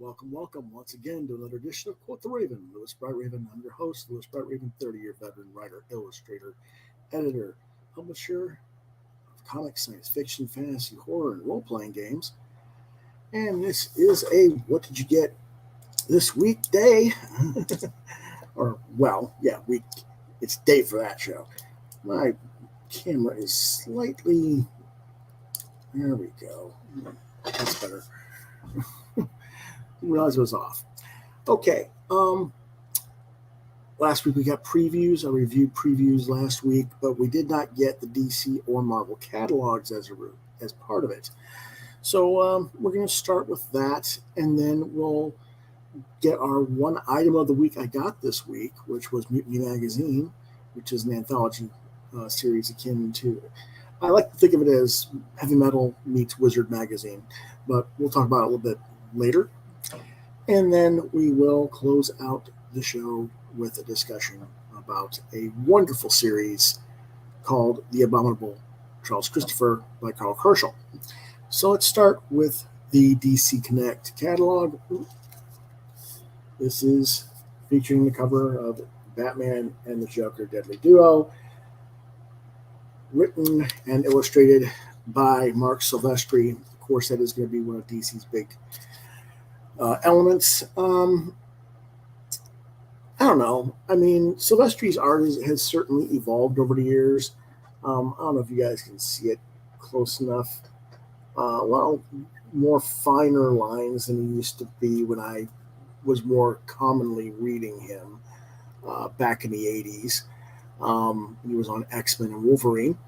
Welcome once again to another edition of Quoth the Raven. Lewis Bright Raven. I'm your host, Lewis Bright Raven, 30-year veteran writer, illustrator, editor, publisher of comics, science fiction, fantasy, horror, and role-playing games. And this is a What Did You Get This Week day? Week. It's day for that show. My camera is slightly... There we go. That's better. Didn't realize it was off. Okay. Last week we got previews. I reviewed previews last week, but we did not get the DC or Marvel catalogs as part of it. So we're going to start with that, and then we'll get our one item of the week I got this week, which was Mutiny Magazine, which is an anthology series akin to... I like to think of it as heavy metal meets Wizard magazine, but we'll talk about it a little bit later. And then we will close out the show with a discussion about a wonderful series called The Abominable Charles Christopher by Karl Kerschl. So let's start with the DC Connect catalog. This is featuring the cover of Batman and the Joker Deadly Duo, written and illustrated by Mark Silvestri. Of course, that is going to be one of DC's big elements. I don't know. I mean, Silvestri's art has certainly evolved over the years. I don't know if you guys can see it close enough. More finer lines than he used to be when I was more commonly reading him back in the 80s. He was on X-Men and Wolverine.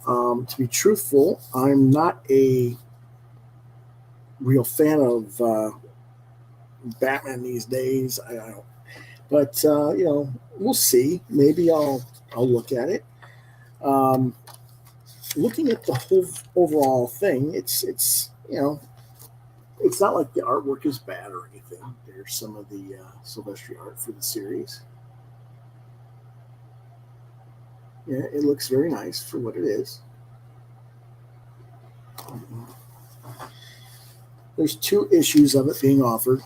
To be truthful, I'm not a real fan of Batman these days. I don't, but we'll see. Maybe I'll look at it. Looking at the whole overall thing, it's not like the artwork is bad or anything. There's some of the Silvestri art for the series. Yeah, it looks very nice for what it is. There's 2 issues of it being offered,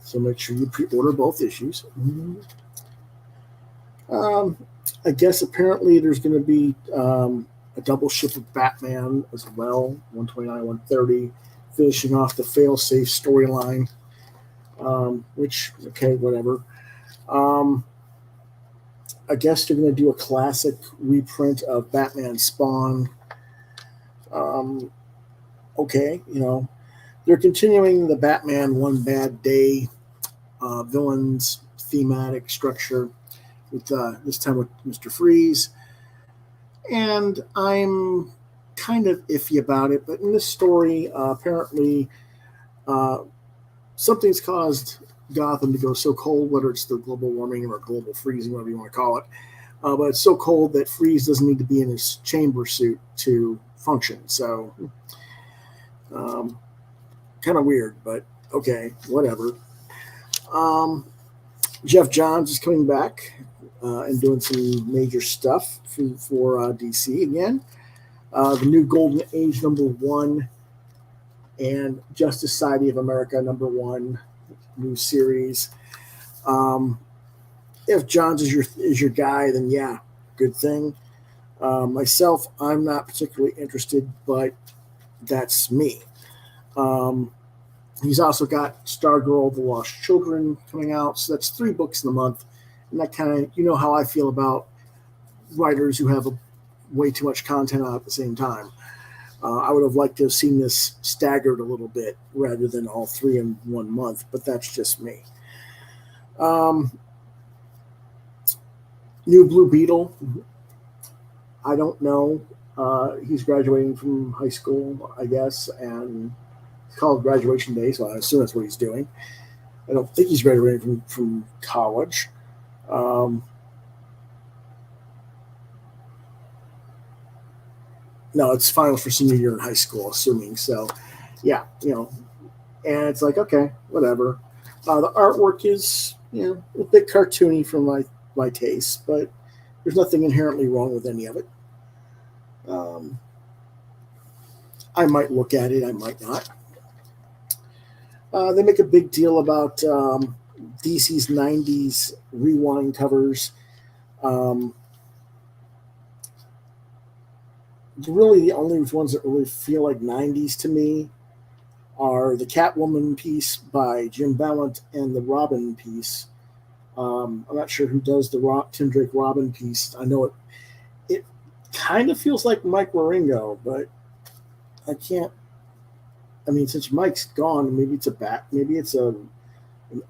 so make sure you pre-order both issues. I guess apparently there's going to be a double ship of Batman as well, 129, 130, finishing off the fail-safe storyline, which, okay, whatever. I guess they're going to do a classic reprint of Batman Spawn. Okay, they're continuing the Batman One Bad Day villains thematic structure with this time with Mr. Freeze. And I'm kind of iffy about it, but in this story, apparently something's caused Gotham to go so cold, whether it's the global warming or global freezing, whatever you want to call it. But it's so cold that Freeze doesn't need to be in his chamber suit to function. So kind of weird, but okay, whatever. Jeff Johns is coming back and doing some major stuff for DC again. The new Golden Age #1 and Justice Society of America #1 new series. If Johns is your guy, then yeah, good thing. Myself, I'm not particularly interested, but that's me. He's also got Stargirl, The Lost Children coming out, so that's 3 books in the month. And that kind of, how I feel about writers who have way too much content out at the same time. I would have liked to have seen this staggered a little bit rather than all 3 in 1 month, but that's just me. New Blue Beetle. I don't know. He's graduating from high school, I guess, and it's called graduation day, so I assume that's what he's doing. I don't think he's graduating from college. No, it's finals for senior year in high school, assuming. So, yeah, and it's like, okay, whatever. The artwork is, a bit cartoony for my taste, but there's nothing inherently wrong with any of it. I might look at it, I might not. They make a big deal about DC's 90s rewind covers. Um, really, the only ones that really feel like 90s to me are the Catwoman piece by Jim Ballant and the Robin piece. I'm not sure who does the Tim Drake Robin piece. I know it kind of feels like Mike Waringo, but I can't. I mean, since Mike's gone, maybe it's an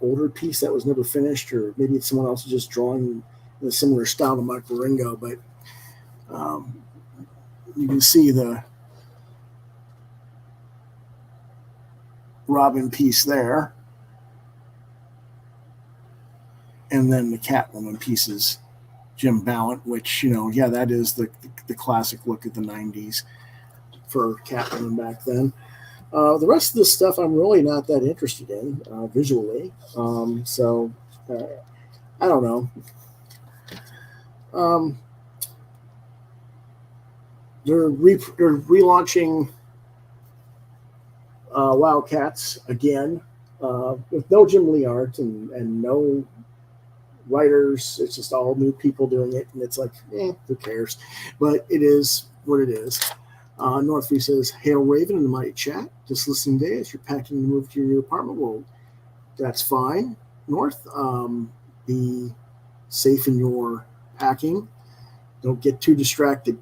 older piece that was never finished, or maybe it's someone else just drawing in a similar style to Mike Waringo. But you can see the Robin piece there, and then the Catwoman pieces, Jim Ballant, which that is the classic look at the '90s for Catwoman back then. The rest of the stuff I'm really not that interested in visually, so I don't know. They're relaunching Wildcats again with no Jim Lee art and no writers. It's just all new people doing it, and it's like, who cares? But it is what it is. Northview says, "Hail Raven in the mighty chat. Just listening today as you're packing to move to your new apartment." Well, that's fine, North. Be safe in your packing. Don't get too distracted.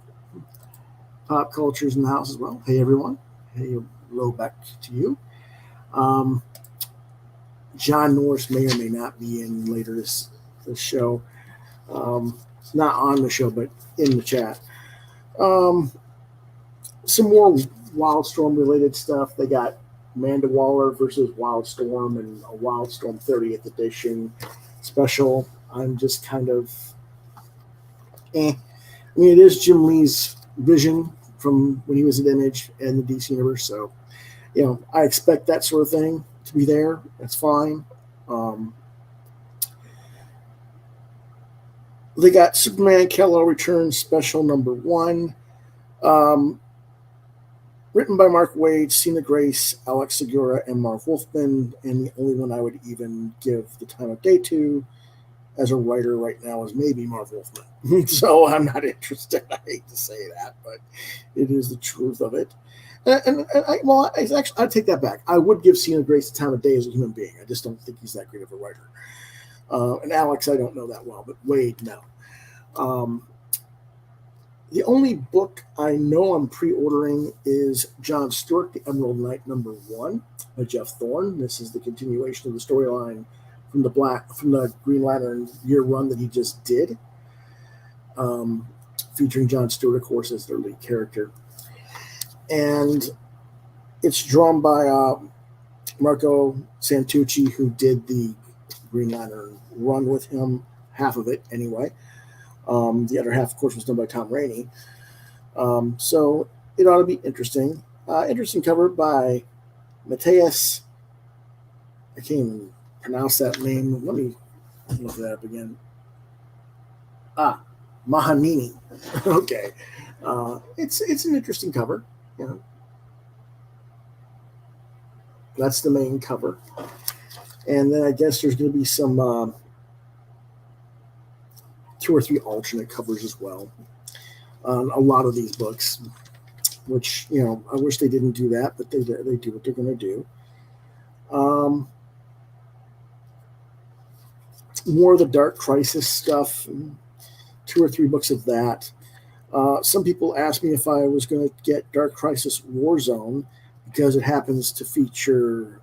Pop culture's in the house as well. Hey, everyone. Hey, hello back to you. John Norris may or may not be in later this show. Not on the show, but in the chat. Some more Wildstorm related stuff. They got Amanda Waller versus Wildstorm and a Wildstorm 30th edition special. I'm just kind of I mean, it is Jim Lee's vision from when he was at Image and the DC Universe, so I expect that sort of thing to be there. That's fine. They got Superman Kal-El Returns special number 1. Written by Mark Waid, Sina Grace, Alex Segura, and Marv Wolfman, and the only one I would even give the time of day to as a writer right now is maybe Marv Wolfman. So I'm not interested. I hate to say that, but it is the truth of it. I'd take that back. I would give Sina Grace the time of day as a human being. I just don't think he's that great of a writer. And Alex, I don't know that well, but Wade, no. The only book I know I'm pre-ordering is John Stewart, The Emerald Knight #1 by Jeff Thorne. This is the continuation of the storyline from the Green Lantern year run that he just did, featuring John Stewart, of course, as their lead character. And it's drawn by Marco Santucci, who did the Green Lantern run with him, half of it anyway. The other half, of course, was done by Tom Rainey. So it ought to be interesting. Interesting cover by Mateus. I can't even pronounce that name. Let me look that up again. Mahanini. Okay. It's an interesting cover. That's the main cover. And then I guess there's going to be some 2 or 3 alternate covers as well on a lot of these books, which, I wish they didn't do that, but they do what they're going to do. More of the Dark Crisis stuff, 2 or 3 books of that. Some people asked me if I was going to get Dark Crisis Warzone because it happens to feature,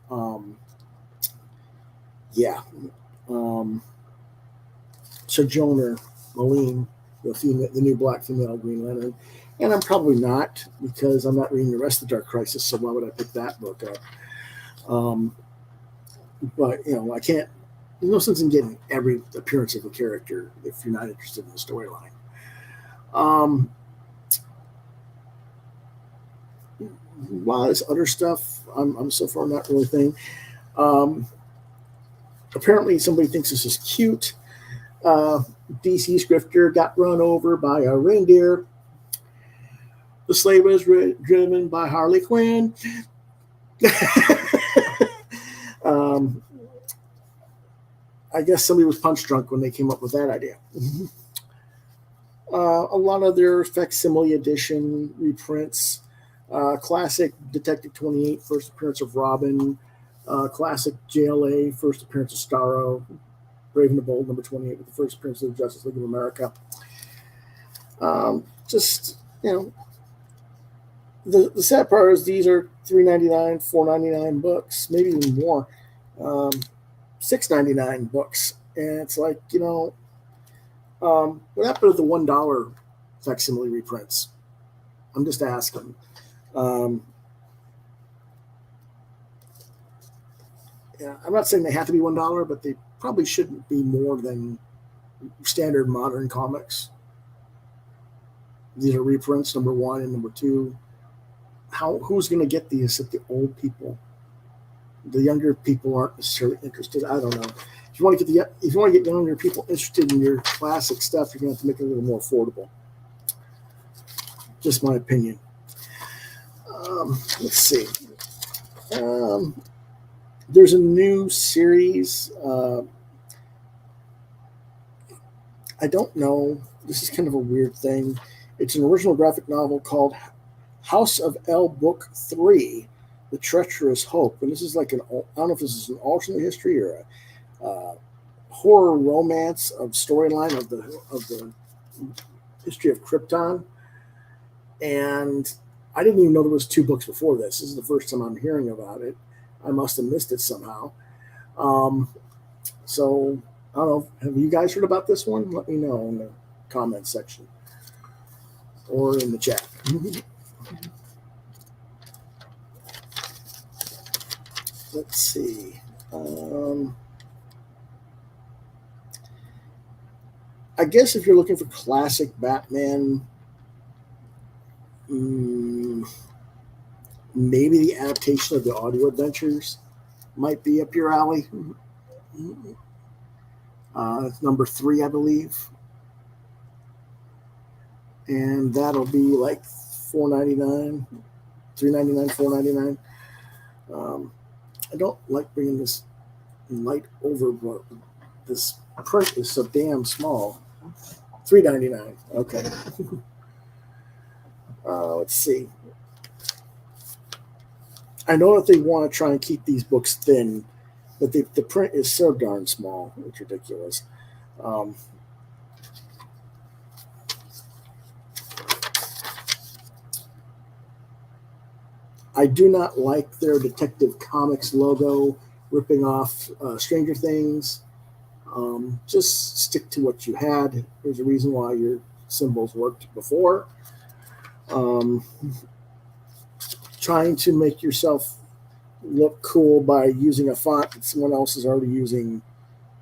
Sojourner Moline, the new black female Green Lantern. And I'm probably not, because I'm not reading the rest of Dark Crisis, so why would I pick that book up? But, I can't, there's no sense in getting every appearance of a character if you're not interested in the storyline. A lot of this other stuff, I'm so far not really thinking. Apparently somebody thinks this is cute. DC scripter got run over by a reindeer. The sleigh was driven by Harley Quinn. I guess somebody was punch drunk when they came up with that idea. A lot of their facsimile edition reprints. Classic Detective 28, first appearance of Robin. Classic JLA, first appearance of Starro. Brave and the Bold, number 28, with the first appearance of the Justice League of America. The sad part is these are $3.99, $4.99 books, maybe even more. $6.99 books. And it's like, what happened to the $1 facsimile reprints? I'm just asking. I'm not saying they have to be $1, but they probably shouldn't be more than standard modern comics. These are reprints, number 1 and number 2. Who's going to get these except the old people? The younger people aren't necessarily interested. I don't know. If you want to get younger people interested in your classic stuff, you're going to have to make it a little more affordable. Just my opinion. Let's see. There's a new series. I don't know. This is kind of a weird thing. It's an original graphic novel called House of L Book 3, The Treacherous Hope. And this is like I don't know if this is an alternate history or a horror romance of storyline of the history of Krypton. And I didn't even know there was 2 books before this. This is the first time I'm hearing about it. I must have missed it somehow. So I don't know. Have you guys heard about this one? Let me know in the comments section or in the chat. Let's see. I guess if you're looking for classic Batman, maybe the adaptation of the audio adventures might be up your alley. It's number 3, I believe. And that'll be like $4.99, $3.99, $4.99. I don't like bringing this light over, but this print is so damn small. $3.99. Okay. Let's see. I know that they want to try and keep these books thin, but the print is so darn small. It's ridiculous. I do not like their Detective Comics logo, ripping off Stranger Things. Just stick to what you had. There's a reason why your symbols worked before. Trying to make yourself look cool by using a font that someone else is already using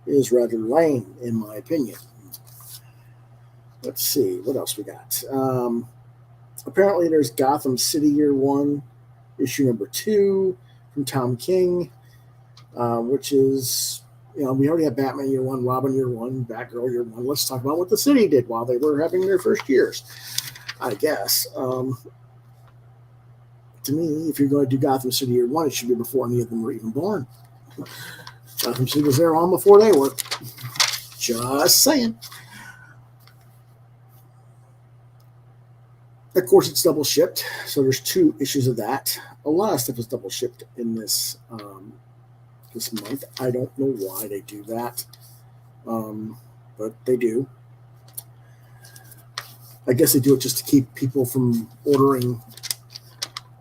is rather lame, in my opinion. Let's see, what else we got? Apparently there's Gotham City Year 1, issue number 2 from Tom King, which is, we already have Batman Year 1, Robin Year 1, Batgirl Year 1. Let's talk about what the city did while they were having their first years, I guess. To me, if you're going to do Gotham City Year 1, it should be before any of them were even born. Gotham City was there on before they were. Just saying. Of course, it's double shipped, so there's 2 issues of that. A lot of stuff is double shipped in this this month. I don't know why they do that, but they do. I guess they do it just to keep people from ordering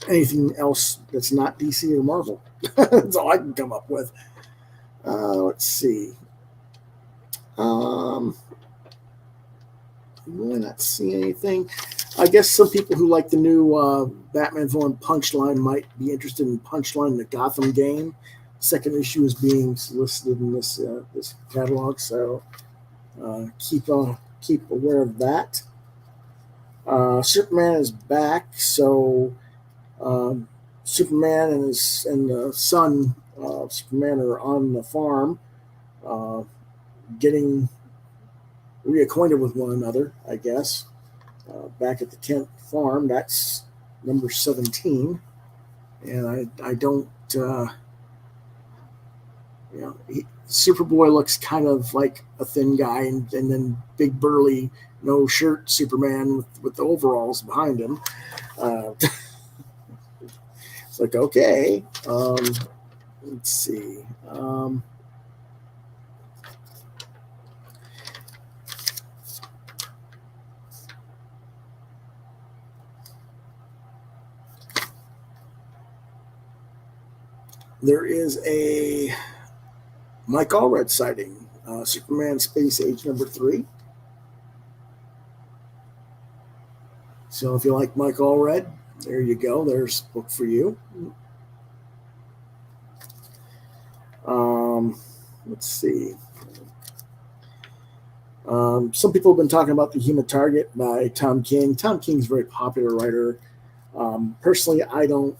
anything else that's not DC or Marvel. That's all I can come up with. Let's see. I'm really not seeing anything. I guess some people who like the new Batman villain Punchline might be interested in Punchline, the Gotham game. Second issue is being solicited in this catalog, so keep aware of that. Superman is back, so Superman and the son of Superman are on the farm, getting reacquainted with one another, I guess. Back at the Kent farm, that's number 17, and I don't Superboy looks kind of like a thin guy, and then big burly, no shirt Superman with the overalls behind him. It's like, okay, let's see. There is a Mike Allred sighting, Superman Space Age #3. So if you like Mike Allred, there you go. There's a book for you. Let's see. Some people have been talking about The Human Target by Tom King. Tom King's a very popular writer. Personally, I don't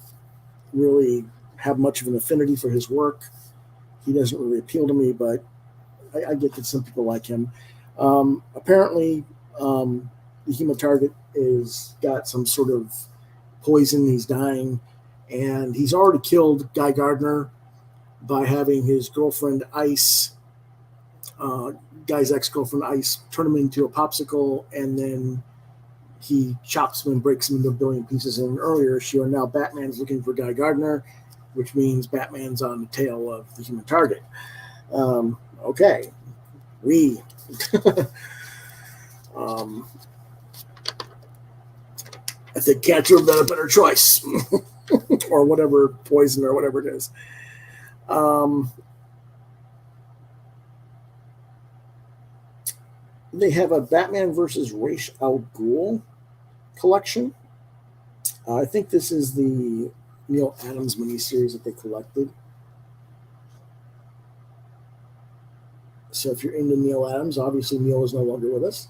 really have much of an affinity for his work. He doesn't really appeal to me, but I get that some people like him. Apparently, The Human Target is got some sort of poison. He's dying, and he's already killed Guy Gardner by having his girlfriend Ice, Guy's ex-girlfriend Ice, turn him into a popsicle, and then he chops him and breaks him into a billion pieces. In an earlier issue, and now Batman's looking for Guy Gardner, which means Batman's on the tail of the Human Target. Okay. I think Catcher would have been a better choice. Or whatever, poison or whatever it is. They have a Batman versus Ra's al Ghul collection. I think this is the Neil Adams miniseries that they collected. So if you're into Neil Adams, obviously Neil is no longer with us,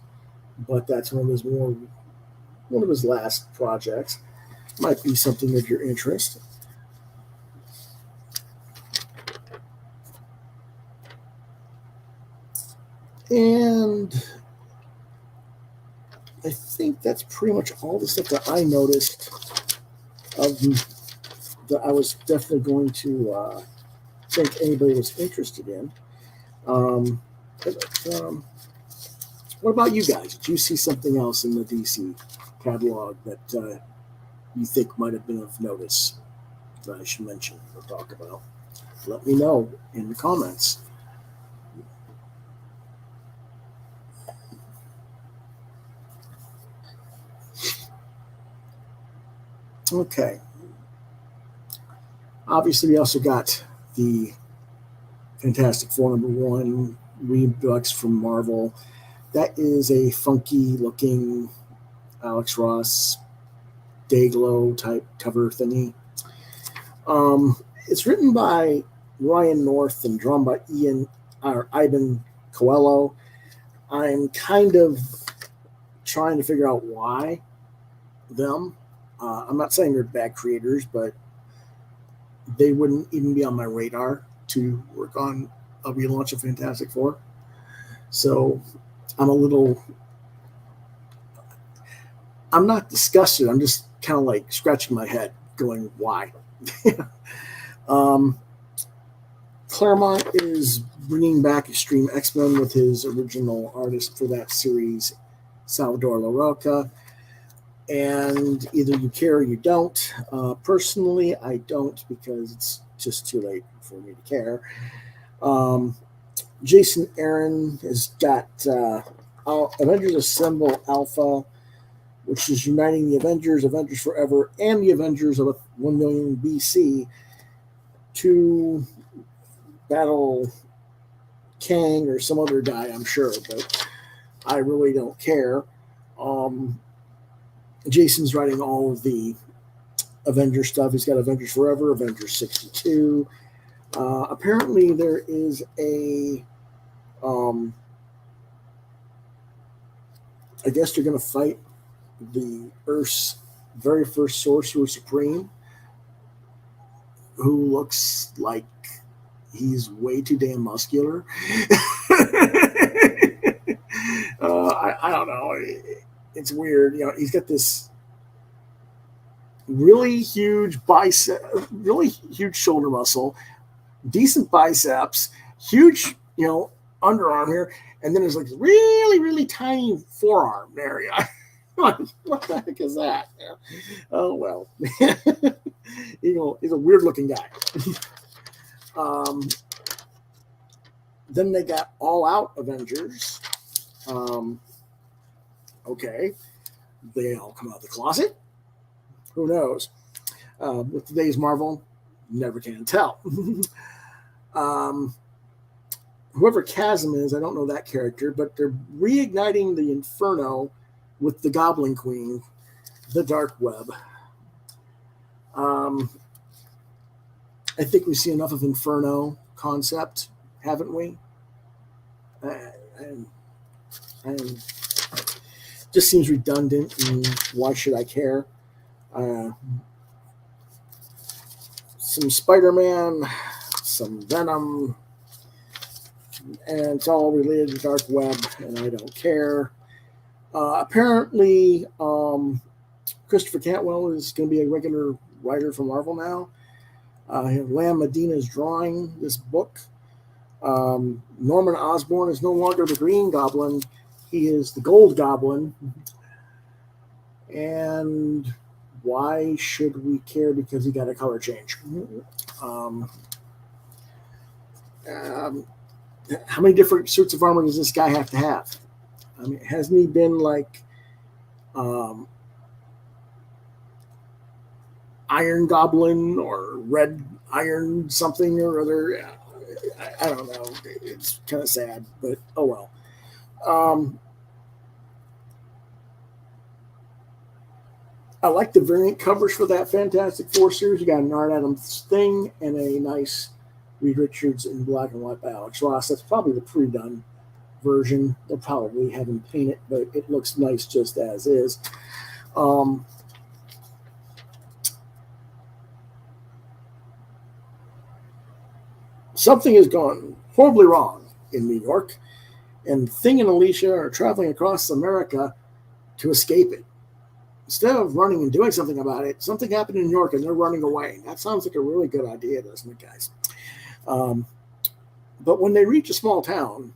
but that's one of his last projects. Might be something of your interest. And I think that's pretty much all the stuff that I noticed that I was definitely going to think anybody was interested in. What about you guys? Did you see something else in the DC catalog that you think might have been of notice that I should mention or talk about? Let me know in the comments. Okay. Obviously, we also got the Fantastic Four #1 Redux from Marvel. That is a funky-looking Alex Ross Dayglow type cover thingy. It's written by Ryan North and drawn by Ivan Coelho. I'm kind of trying to figure out why them. I'm not saying they're bad creators, but they wouldn't even be on my radar to work on a relaunch of Fantastic Four. So I'm not disgusted. I'm just kind of like scratching my head going, why? Claremont is bringing back Extreme X-Men with his original artist for that series, Salvador LaRocca. And either you care or you don't. Personally, I don't, because it's just too late for me to care. Jason Aaron has got Avengers Assemble Alpha, which is uniting the Avengers Forever, and the Avengers of 1 million BC to battle Kang or some other guy, I'm sure, but I really don't care. Jason's writing all of the Avengers stuff. He's got Avengers Forever, Avengers 62. Apparently there is a I guess they're going to fight the Earth's very first Sorcerer Supreme, who looks like he's way too damn muscular. I don't know. It's weird. He's got this really huge bicep, really huge shoulder muscle, decent biceps, huge, underarm here, and then there's like really, really tiny forearm area. What the heck is that? Oh well, he's a weird looking guy. Then they got All Out Avengers. Okay, they all come out of the closet. Who knows? With today's Marvel, never can tell. Whoever Chasm is, I don't know that character, but they're reigniting the Inferno with the Goblin Queen, the Dark Web. I think we see enough of Inferno concept, haven't we? Just seems redundant, and why should I care? Some Spider-Man, some Venom, and it's all related to Dark Web, and I don't care. Apparently, Christopher Cantwell is going to be a regular writer for Marvel now. Lam Medina is drawing this book. Norman Osborn is no longer the Green Goblin. He is the Gold Goblin. And why should we care? Because he got a color change. How many different suits of armor does this guy have to have? I mean, hasn't he been like Iron Goblin or Red Iron something or other? I don't know. It's kind of sad, but oh well. I like the variant covers for that Fantastic Four series. You got an Art Adams thing and a nice Reed Richards in black and white by Alex Ross. That's probably the pre-done version. They'll probably have him paint it, but it looks nice just as is. Something has gone horribly wrong in New York, and Thing and Alicia are traveling across America to escape it. Instead of running and doing something about it, something happened in New York and they're running away. That sounds like a really good idea, doesn't it, guys? But when they reach a small town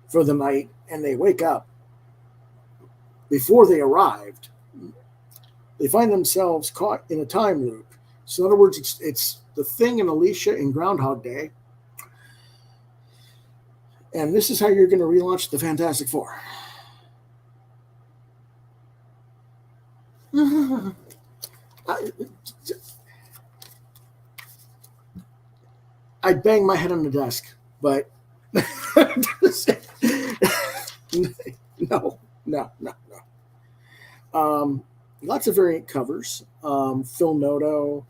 for the night and they wake up, before they arrived, they find themselves caught in a time loop. So in other words, it's the Thing and Alicia in Groundhog Day. And this is how you're going to relaunch the Fantastic Four. I'd bang my head on the desk, but no. Lots of variant covers. Phil Noto.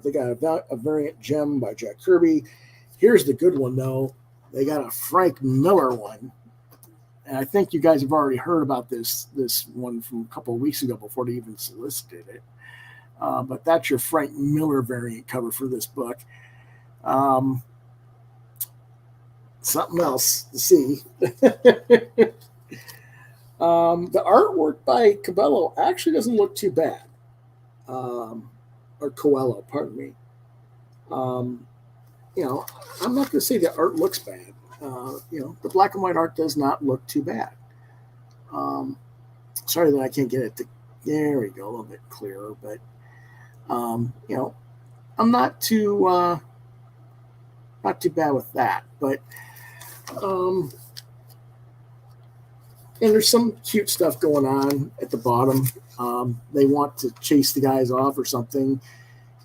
They got a variant gem by Jack Kirby. Here's the good one, though. They got a Frank Miller one. And I think you guys have already heard about this one from a couple of weeks ago before they even solicited it. But that's your Frank Miller variant cover for this book. Something else to see. The artwork by Cabello actually doesn't look too bad. Or Coelho, pardon me. I'm not going to say the art looks bad. The black and white art does not look too bad. Sorry that I can't get it to, there we go, a little bit clearer, but, I'm not too bad with that, but, and there's some cute stuff going on at the bottom. They want to chase the guys off or something.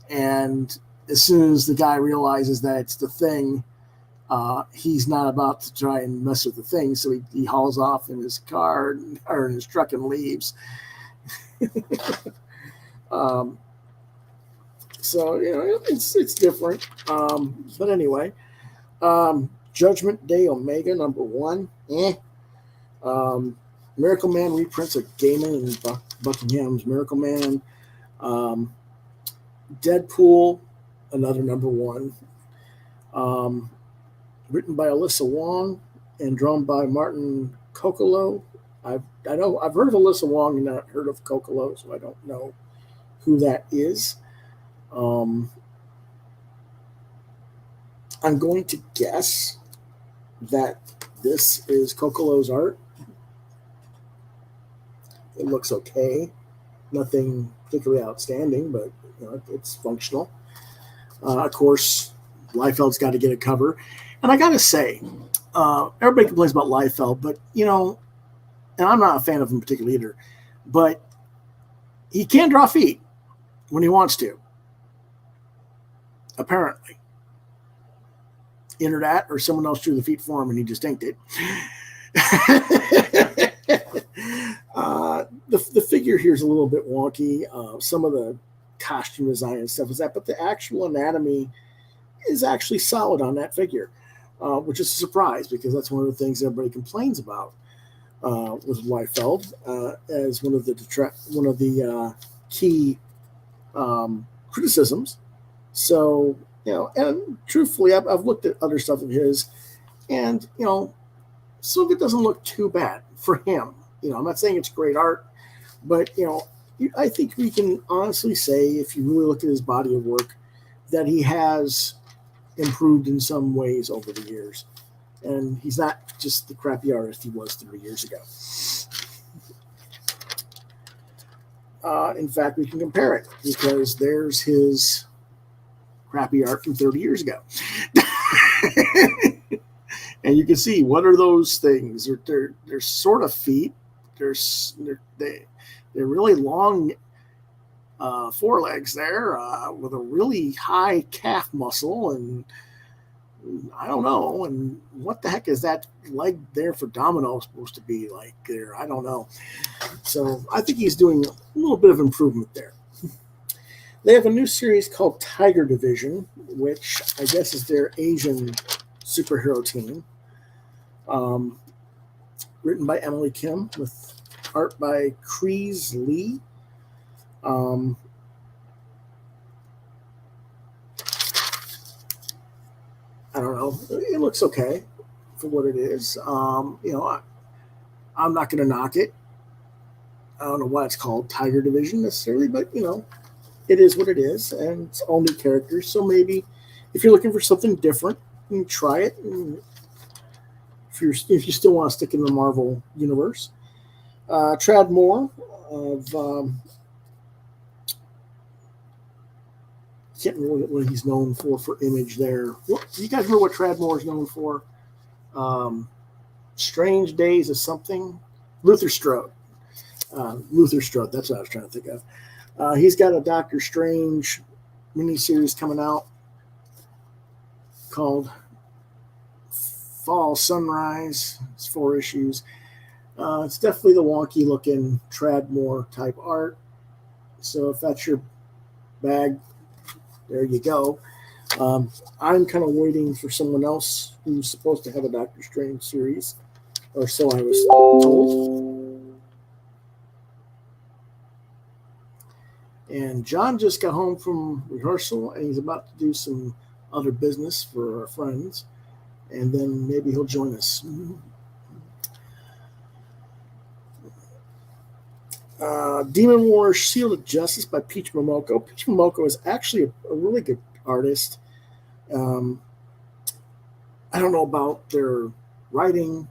And as soon as the guy realizes that it's the Thing, he's not about to try and mess with the Thing, so he hauls off in his car or in his truck and leaves. So it's different. But anyway, Judgment Day Omega #1. Miracle Man reprints of Gaiman and Buckingham's Miracle Man. Deadpool, another #1. Written by Alyssa Wong and drawn by Martin Kokolo. I've heard of Alyssa Wong and not heard of Kokolo, so I don't know who that is. I'm going to guess that this is Kokolo's art. It looks okay. Nothing particularly outstanding, but it's functional. Of course, Liefeld's got to get a cover. And I got to say, everybody complains about Liefeld, but, and I'm not a fan of him particularly either, but he can draw feet when he wants to, apparently. Either that or someone else drew the feet for him and he just inked it. The figure here is a little bit wonky. Some of the costume design and stuff is that, but the actual anatomy is actually solid on that figure, which is a surprise because that's one of the things everybody complains about with Liefeld as one of the key criticisms. So, and truthfully, I've looked at other stuff of his, and some of it doesn't look too bad for him. I'm not saying it's great art, but I think we can honestly say, if you really look at his body of work, that he has improved in some ways over the years, and he's not just the crappy artist he was 3 years ago. In fact, we can compare it because there's his crappy art from 30 years ago. And you can see, what are those things? They're sort of feet. They're really long forelegs there with a really high calf muscle, and I don't know. And what the heck is that leg there for Domino supposed to be like there? I don't know. So I think he's doing a little bit of improvement there. They have a new series called Tiger Division, which I guess is their Asian superhero team. Written by Emily Kim with art by Kreese Lee. I don't know. It looks okay for what it is. I'm not going to knock it. I don't know why it's called Tiger Division necessarily, but it is what it is, and it's all new characters. So maybe if you're looking for something different, you can try it. And if you still want to stick in the Marvel universe, Tradd Moore of can't remember what he's known for Image there. Do you guys remember what Tradd Moore is known for? Strange Days of something. Luther Strode. Luther Strode. That's what I was trying to think of. He's got a Doctor Strange miniseries coming out called Fall Sunrise. It's 4 issues. It's definitely the wonky looking Tradd Moore type art. So if that's your bag, there you go. I'm kind of waiting for someone else who's supposed to have a Doctor Strange series, or so I was told. And John just got home from rehearsal, and he's about to do some other business for our friends, and then maybe he'll join us. Demon Wars Shield of Justice by Peach Momoko. Peach Momoko is actually a really good artist. I don't know about their writing,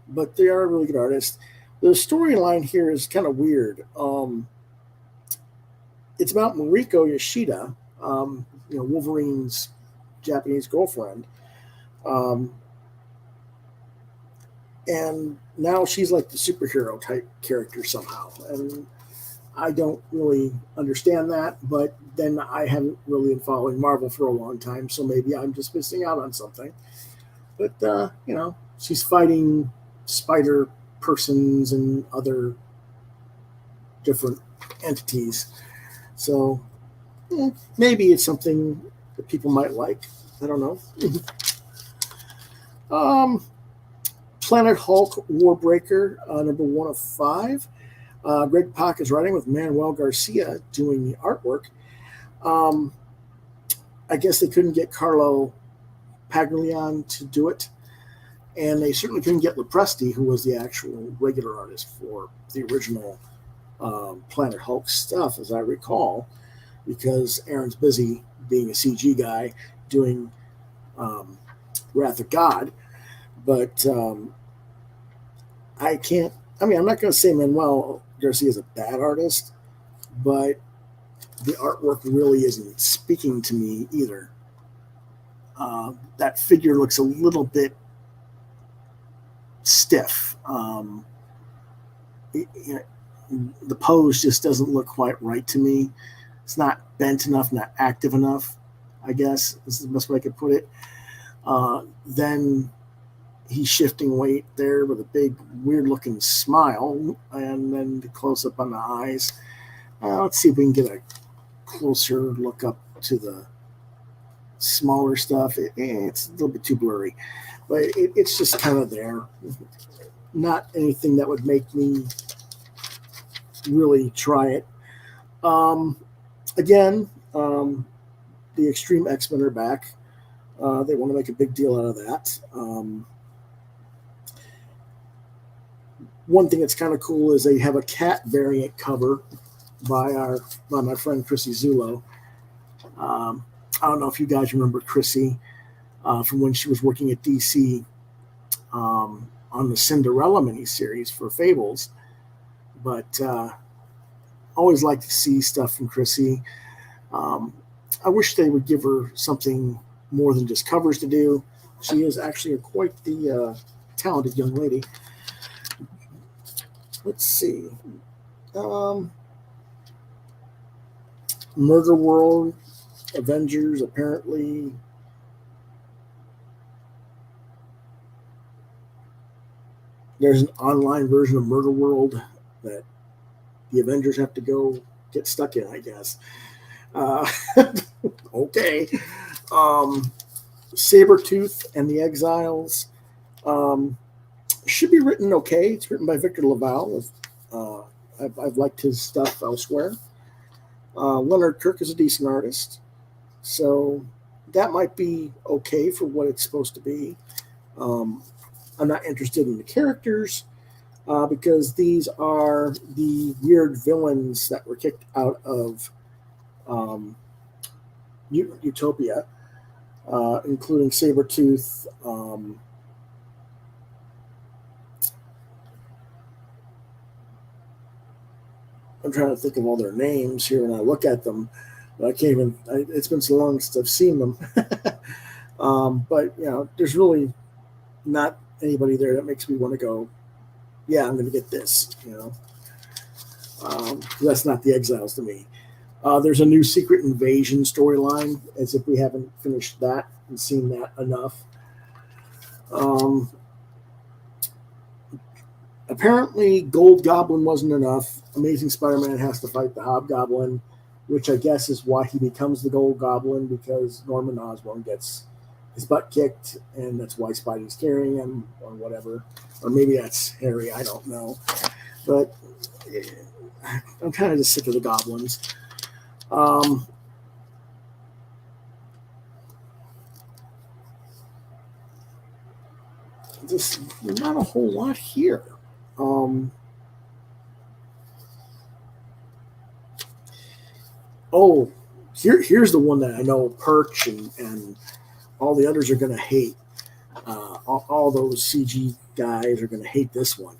but they are a really good artist. The storyline here is kind of weird. It's about Mariko Yoshida, Wolverine's Japanese girlfriend. And now she's like the superhero type character somehow. And I don't really understand that, but then I haven't really been following Marvel for a long time, so maybe I'm just missing out on something. But, she's fighting spider persons and other different entities. So maybe it's something that people might like. I don't know. Planet Hulk Warbreaker, number 1 of 5. Greg Pak is writing with Manuel Garcia doing the artwork. I guess they couldn't get Carlo Paglion to do it, and they certainly couldn't get Lopresti, who was the actual regular artist for the original Planet Hulk stuff, as I recall, because Aaron's busy being a CG guy doing Wrath of God. But I can't. I mean, I'm not going to say Manuel Garcia is a bad artist, but the artwork really isn't speaking to me either. That figure looks a little bit stiff. The pose just doesn't look quite right to me. It's not bent enough, not active enough, I guess is the best way I could put it. Then he's shifting weight there with a big, weird-looking smile, and then the close-up on the eyes. Let's see if we can get a closer look up to the smaller stuff. It's a little bit too blurry, but it's just kind of there. Not anything that would make me really try it. Again, the Extreme X-Men are back. They want to make a big deal out of that. One thing that's kind of cool is they have a cat variant cover by my friend Chrissy Zullo. I don't know if you guys remember Chrissy from when she was working at DC on the Cinderella miniseries for Fables, but always like to see stuff from Chrissy. I wish they would give her something more than just covers to do. She is actually quite the talented young lady. Let's see. Murder World, Avengers, apparently. There's an online version of Murder World that the Avengers have to go get stuck in, I guess. Okay. Sabretooth and the Exiles should be written okay. It's written by Victor Laval. I've liked his stuff elsewhere. Leonard Kirk is a decent artist, so that might be okay for what it's supposed to be. I'm not interested in the characters because these are the weird villains that were kicked out of Utopia, including Sabretooth. I'm trying to think of all their names here, and I look at them, but I can't even. It's been so long since I've seen them. But there's really not anybody there that makes me want to go, yeah, I'm going to get this. That's not the Exiles to me. There's a new Secret Invasion storyline, as if we haven't finished that and seen that enough. Apparently, Gold Goblin wasn't enough. Amazing Spider-Man has to fight the Hobgoblin, which I guess is why he becomes the Gold Goblin, because Norman Osborn gets his butt kicked, and that's why Spidey's carrying him, or whatever. Or maybe that's Harry, I don't know. But I'm kind of just sick of the goblins. There's not a whole lot here. Here's the one that I know Perch and all the others are going to hate. All those CG guys are going to hate this one.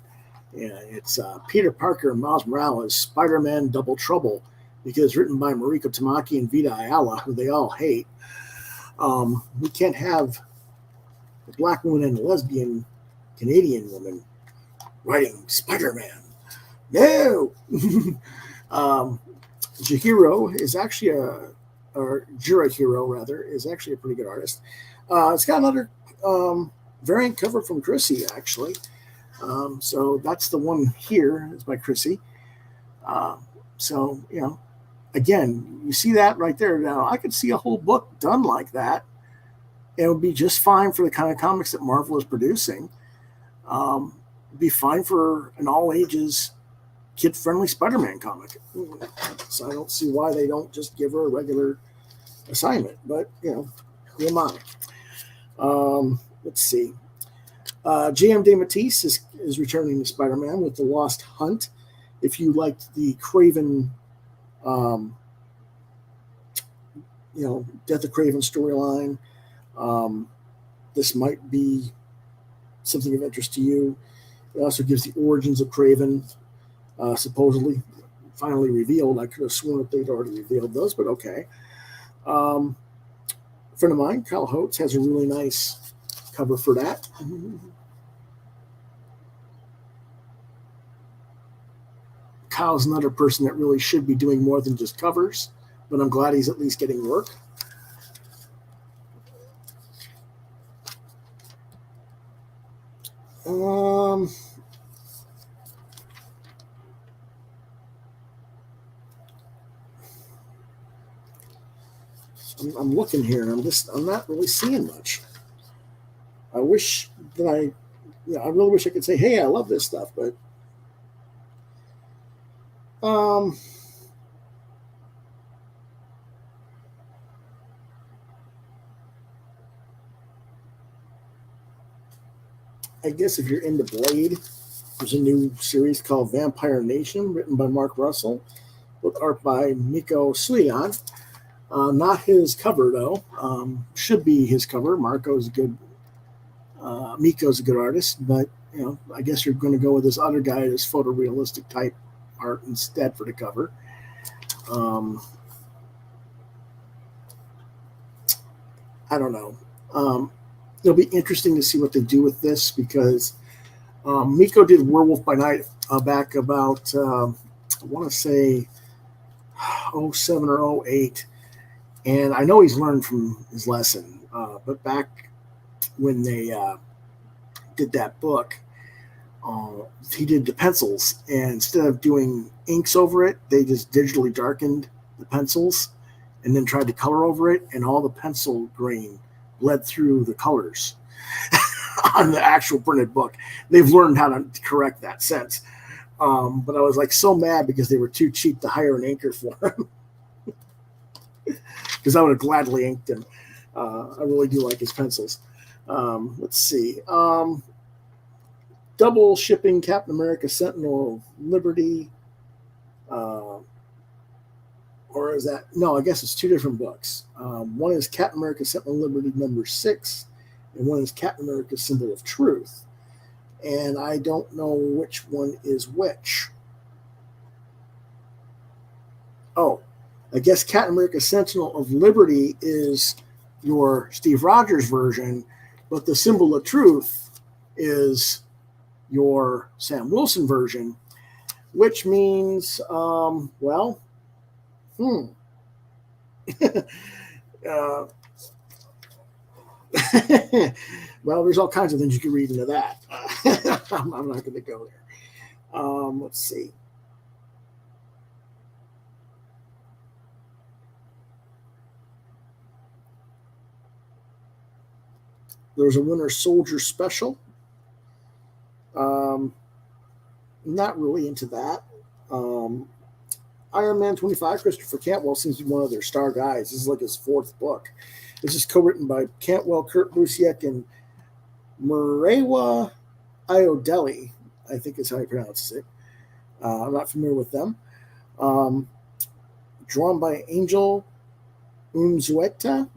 Yeah, it's Peter Parker and Miles Morales, Spider-Man Double Trouble, because written by Mariko Tamaki and Vita Ayala, who they all hate. We can't have a black woman and a lesbian Canadian woman writing Spider-Man. No! Jihiro is actually Jirahiro, rather, is actually a pretty good artist. It's got another variant cover from Chrissy, actually. So that's the one here. It's by Chrissy. So, again, you see that right there. Now, I could see a whole book done like that. It would be just fine for the kind of comics that Marvel is producing. It'd be fine for an all-ages, kid-friendly Spider-Man comic. So I don't see why they don't just give her a regular assignment. But, who am I? Let's see. J.M. DeMatteis is returning to Spider-Man with The Lost Hunt. If you liked the Kraven, Death of Kraven storyline, This might be something of interest to you. It also gives the origins of Craven, supposedly finally revealed. I could have sworn that they'd already revealed those, but okay. A friend of mine, Kyle Holtz, has a really nice cover for that. Kyle's another person that really should be doing more than just covers, but I'm glad he's at least getting work. I'm looking here, and I'm not really seeing much. I wish that I really wish I could say, hey, I love this stuff, but I guess if you're into Blade, there's a new series called Vampire Nation, written by Mark Russell, with art by Miko Suion. Not his cover, though. Should be his cover. Miko's a good artist, but I guess you're going to go with this other guy, this photorealistic type art instead for the cover. I don't know. It'll be interesting to see what they do with this, because Miko did Werewolf by Night back about, I want to say, 07 or 08. And I know he's learned from his lesson. But back when they did that book, he did the pencils. And instead of doing inks over it, they just digitally darkened the pencils and then tried to color over it. And all the pencil grain bled through the colors on the actual printed book. They've learned how to correct that since. But I was like so mad because they were too cheap to hire an inker for him. Because I would have gladly inked him. I really do like his pencils. Let's see. Double shipping Captain America Sentinel of Liberty. Or is that? No, I guess it's two different books. One is Captain America Sentinel of Liberty number 6, and one is Captain America Symbol of Truth. And I don't know which one is which. Oh, I guess Captain America Sentinel of Liberty is your Steve Rogers version, but the Symbol of Truth is your Sam Wilson version, which means, well, well, there's all kinds of things you can read into that. I'm not going to go there. Let's see. There's a Winter Soldier special. Not really into that. Iron Man 25, Christopher Cantwell seems to be one of their star guys. This is like his 4th book. This is co-written by Cantwell, Kurt Busiek, and Murewa Iodeli, I think is how he pronounces it. I'm not familiar with them. Drawn by Angel Unzueta,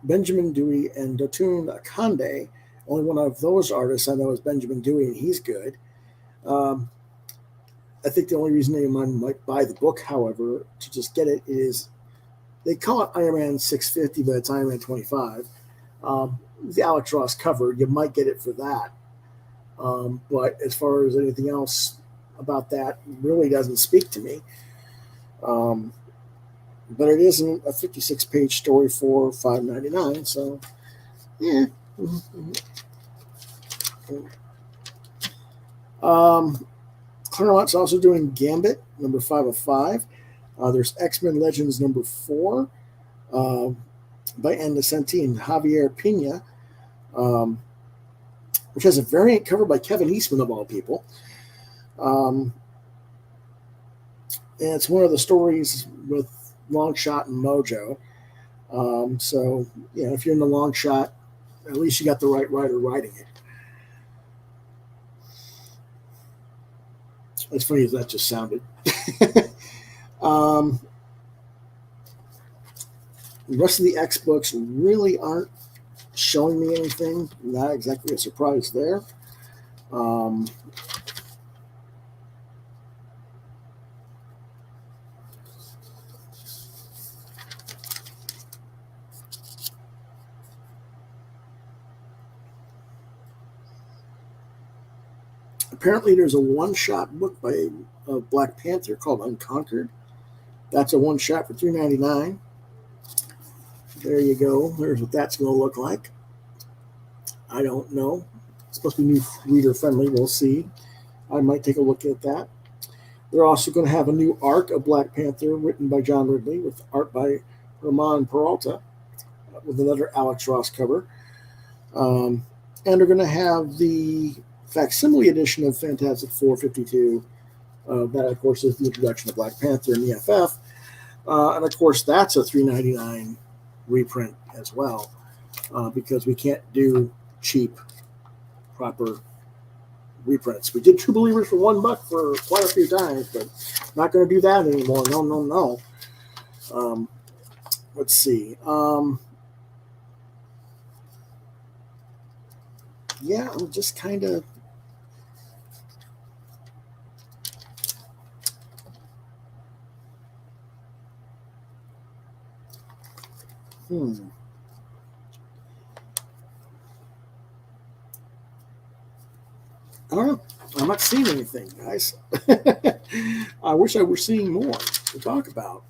Benjamin Dewey, and Dotun Akande. Only one of those artists I know is Benjamin Dewey, and he's good. I think the only reason anyone might buy the book, however, to just get it is they call it Iron Man 650, but it's Iron Man 25. The Alex Ross cover, you might get it for that. But as far as anything else about that, really doesn't speak to me. But it isn't a 56-page story for $5.99, so yeah. Claremont's also doing Gambit, number 5 of 5. There's X-Men Legends number 4 by Ann Nocenti and Javier Pina, which has a variant cover by Kevin Eastman, of all people. And it's one of the stories with Longshot and Mojo. So, if you're in the Longshot, at least you got the right writer writing it. As funny as that just sounded. The rest of the X books really aren't showing me anything. Not exactly a surprise there. Apparently, there's a one-shot book by Black Panther called Unconquered. That's a one-shot for $3.99. There you go. There's what that's going to look like. I don't know. It's supposed to be new reader friendly. We'll see. I might take a look at that. They're also going to have a new arc of Black Panther written by John Ridley with art by Ramon Peralta with another Alex Ross cover. And they're going to have the facsimile edition of Fantastic Four 52. That, of course, is the introduction of Black Panther in the FF. And, of course, that's a $3.99 reprint as well, because we can't do cheap, proper reprints. We did True Believers for $1 for quite a few times, but not going to do that anymore. No. Let's see. Yeah, I'm just kind of... I don't know. I'm not seeing anything, guys. I wish I were seeing more to talk about.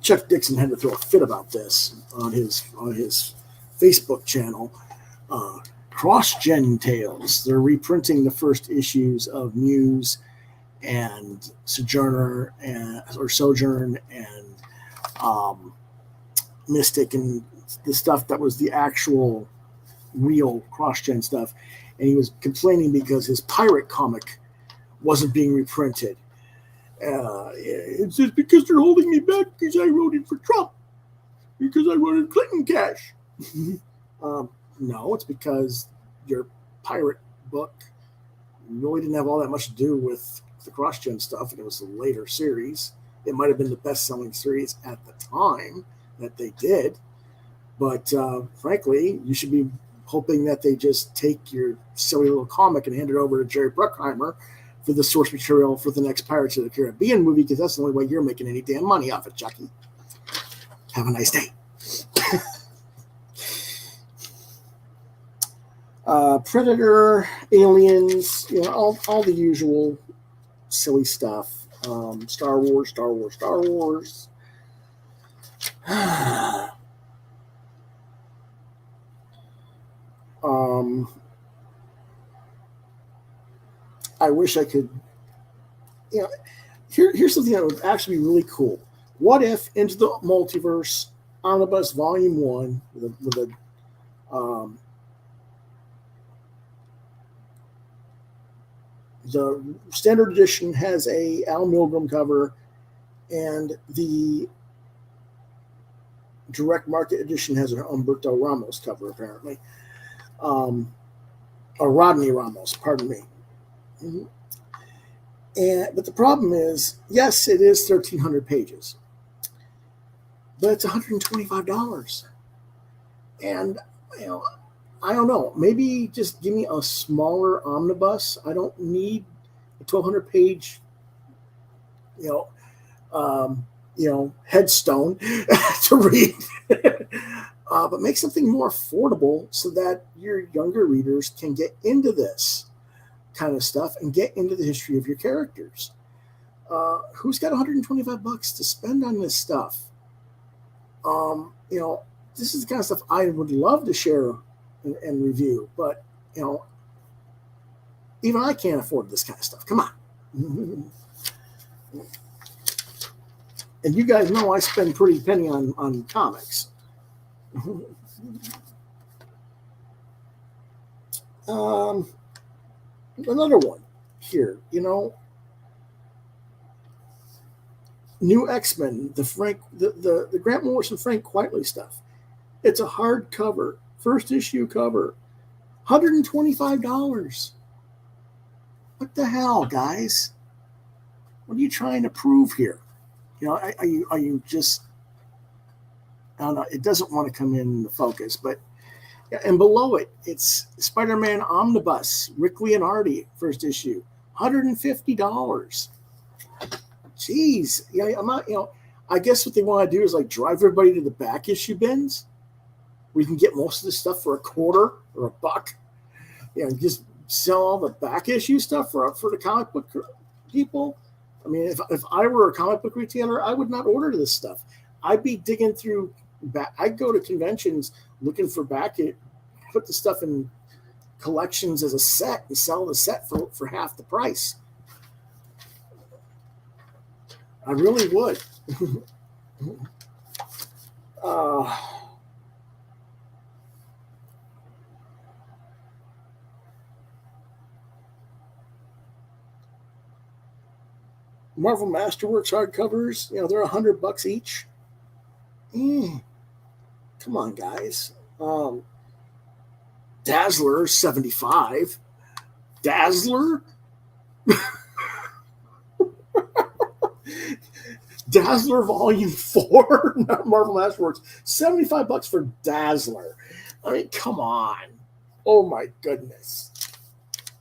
Chuck Dixon had to throw a fit about this on his Facebook channel. Cross-Gen Tales. They're reprinting the first issues of Muse and Sojourner Sojourn and Mystic and the stuff that was the actual real cross-gen stuff. And he was complaining because his pirate comic wasn't being reprinted. It's just because they're holding me back because I voted for Trump. Because I wanted Clinton cash. No, it's because your pirate book really didn't have all that much to do with the cross-gen stuff, and it was a later series. It might have been the best-selling series at the time that they did, but frankly, you should be hoping that they just take your silly little comic and hand it over to Jerry Bruckheimer for the source material for the next Pirates of the Caribbean movie, because that's the only way you're making any damn money off it, Chucky. Have a nice day. Predator, Aliens, all the usual silly stuff. Star Wars. I wish I could, here's something that would actually be really cool. What if Into the Multiverse Omnibus Volume 1 with a the standard edition has a Al Milgrom cover, and the direct market edition has an Humberto Ramos cover, apparently. Or Rodney Ramos, pardon me. But the problem is, yes, it is 1,300 pages, but it's $125. And, I don't know. Maybe just give me a smaller omnibus. I don't need a 1,200-page, headstone to read. But make something more affordable so that your younger readers can get into this kind of stuff and get into the history of your characters. Who's got $125 to spend on this stuff? This is the kind of stuff I would love to share and review, but even I can't afford this kind of stuff. Come on. And you guys know I spend pretty penny on comics. Another one here, New X-Men, the Grant Morrison Frank Quitely stuff. It's a hardcover, first issue cover, $125. What the hell, guys? What are you trying to prove here? Are you just, I don't know, it doesn't want to come in the focus, but yeah, and below it, it's Spider-Man Omnibus, Rick Leonardi, first issue, $150. Jeez, I'm not, I guess what they want to do is like drive everybody to the back issue bins where you can get most of the stuff for $0.25 or $1. Just sell all the back issue stuff for the comic book people. I mean, if I were a comic book retailer, I would not order this stuff. I'd be digging through back. I'd go to conventions looking for put the stuff in collections as a set and sell the set for half the price. I really would. Marvel Masterworks hardcovers, they're $100 each. Come on, guys. Dazzler, $75. Dazzler? Dazzler Volume 4, not Marvel Masterworks. $75 for Dazzler. I mean, come on. Oh my goodness.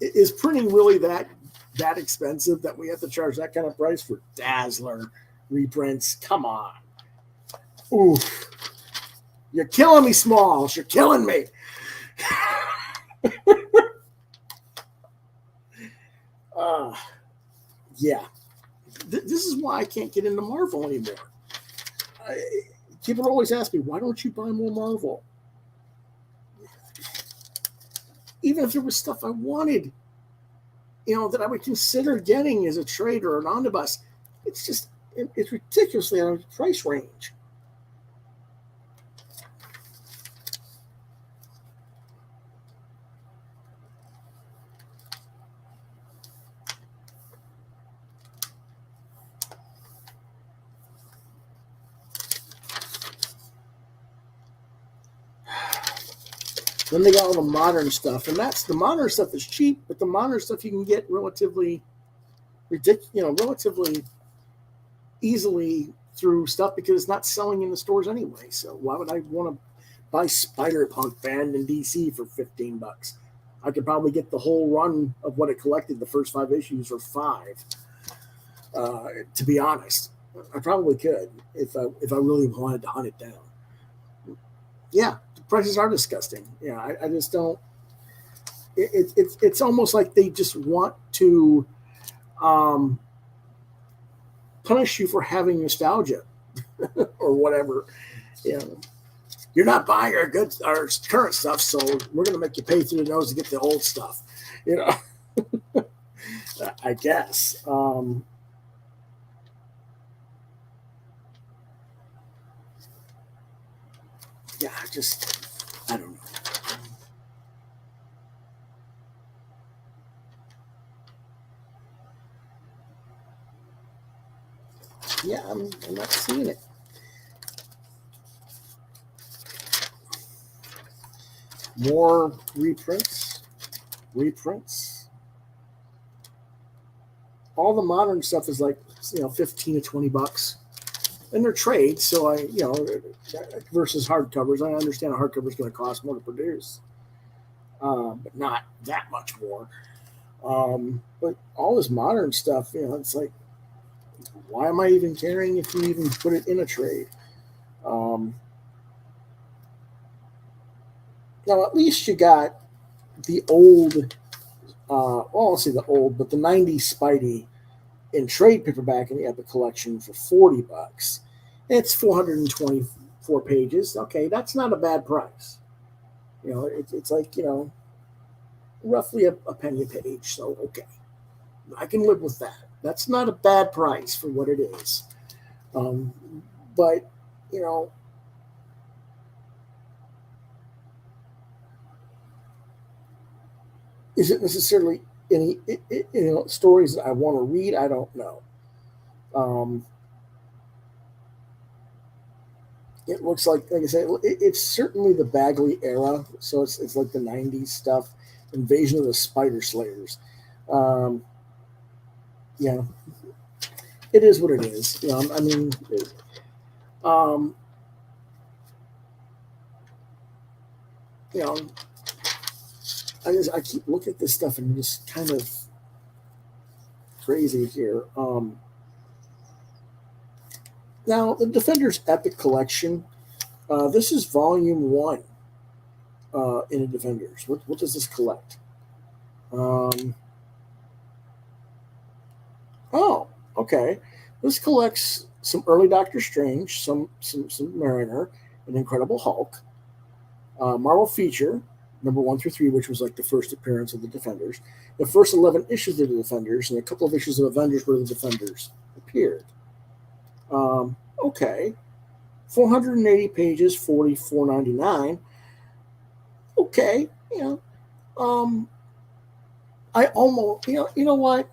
Is printing really that expensive that we have to charge that kind of price for Dazzler reprints? Come on. Oof. You're killing me, Smalls. You're killing me. Yeah. This is why I can't get into Marvel anymore. People always ask me, why don't you buy more Marvel? Even if there was stuff I wanted, that I would consider getting as a trade or an omnibus, it's ridiculously out of the price range. Then they got all the modern stuff, and that's the modern stuff is cheap, but the modern stuff you can get relatively relatively easily through stuff because it's not selling in the stores anyway. So why would I want to buy Spider-Punk banned in DC for $15? I could probably get the whole run of what it collected, the first 5 issues, for $5. To be honest, I probably could if I really wanted to hunt it down. Yeah. Prices are disgusting. I just don't. It's almost like they just want to punish you for having nostalgia or whatever. You're not buying our current stuff, so we're going to make you pay through the nose to get the old stuff. I guess. Yeah, I don't know. Yeah, I'm not seeing it. More reprints. All the modern stuff is like, $15 to $20. And they're trades, so versus hardcovers. I understand a hardcover is going to cost more to produce, but not that much more. But all this modern stuff, it's like, why am I even caring if you even put it in a trade? Now, at least you got the old, I'll say the old, but the 90s Spidey in trade paperback in the Epic Collection for $40. It's 424 pages. Okay, that's not a bad price. It's like, roughly a penny a page. So, okay, I can live with that. That's not a bad price for what it is. But, is it necessarily any stories that I want to read? I don't know. It looks like I said, it's certainly the Bagley era. So it's like the 90s stuff, Invasion of the Spider Slayers. Yeah, it is what it is. I mean, um, you know, I keep looking at this stuff and just kind of crazy here. Now, the Defenders Epic Collection. This is Volume 1 in the Defenders. What does this collect? Oh, okay. This collects some early Doctor Strange, some Mariner, an Incredible Hulk, Marvel Feature, number 1 through 3, which was like the first appearance of the Defenders, the first 11 issues of the Defenders, and a couple of issues of Avengers where the Defenders appeared. Okay. 480 pages, $44.99. Okay, I almost, you know what?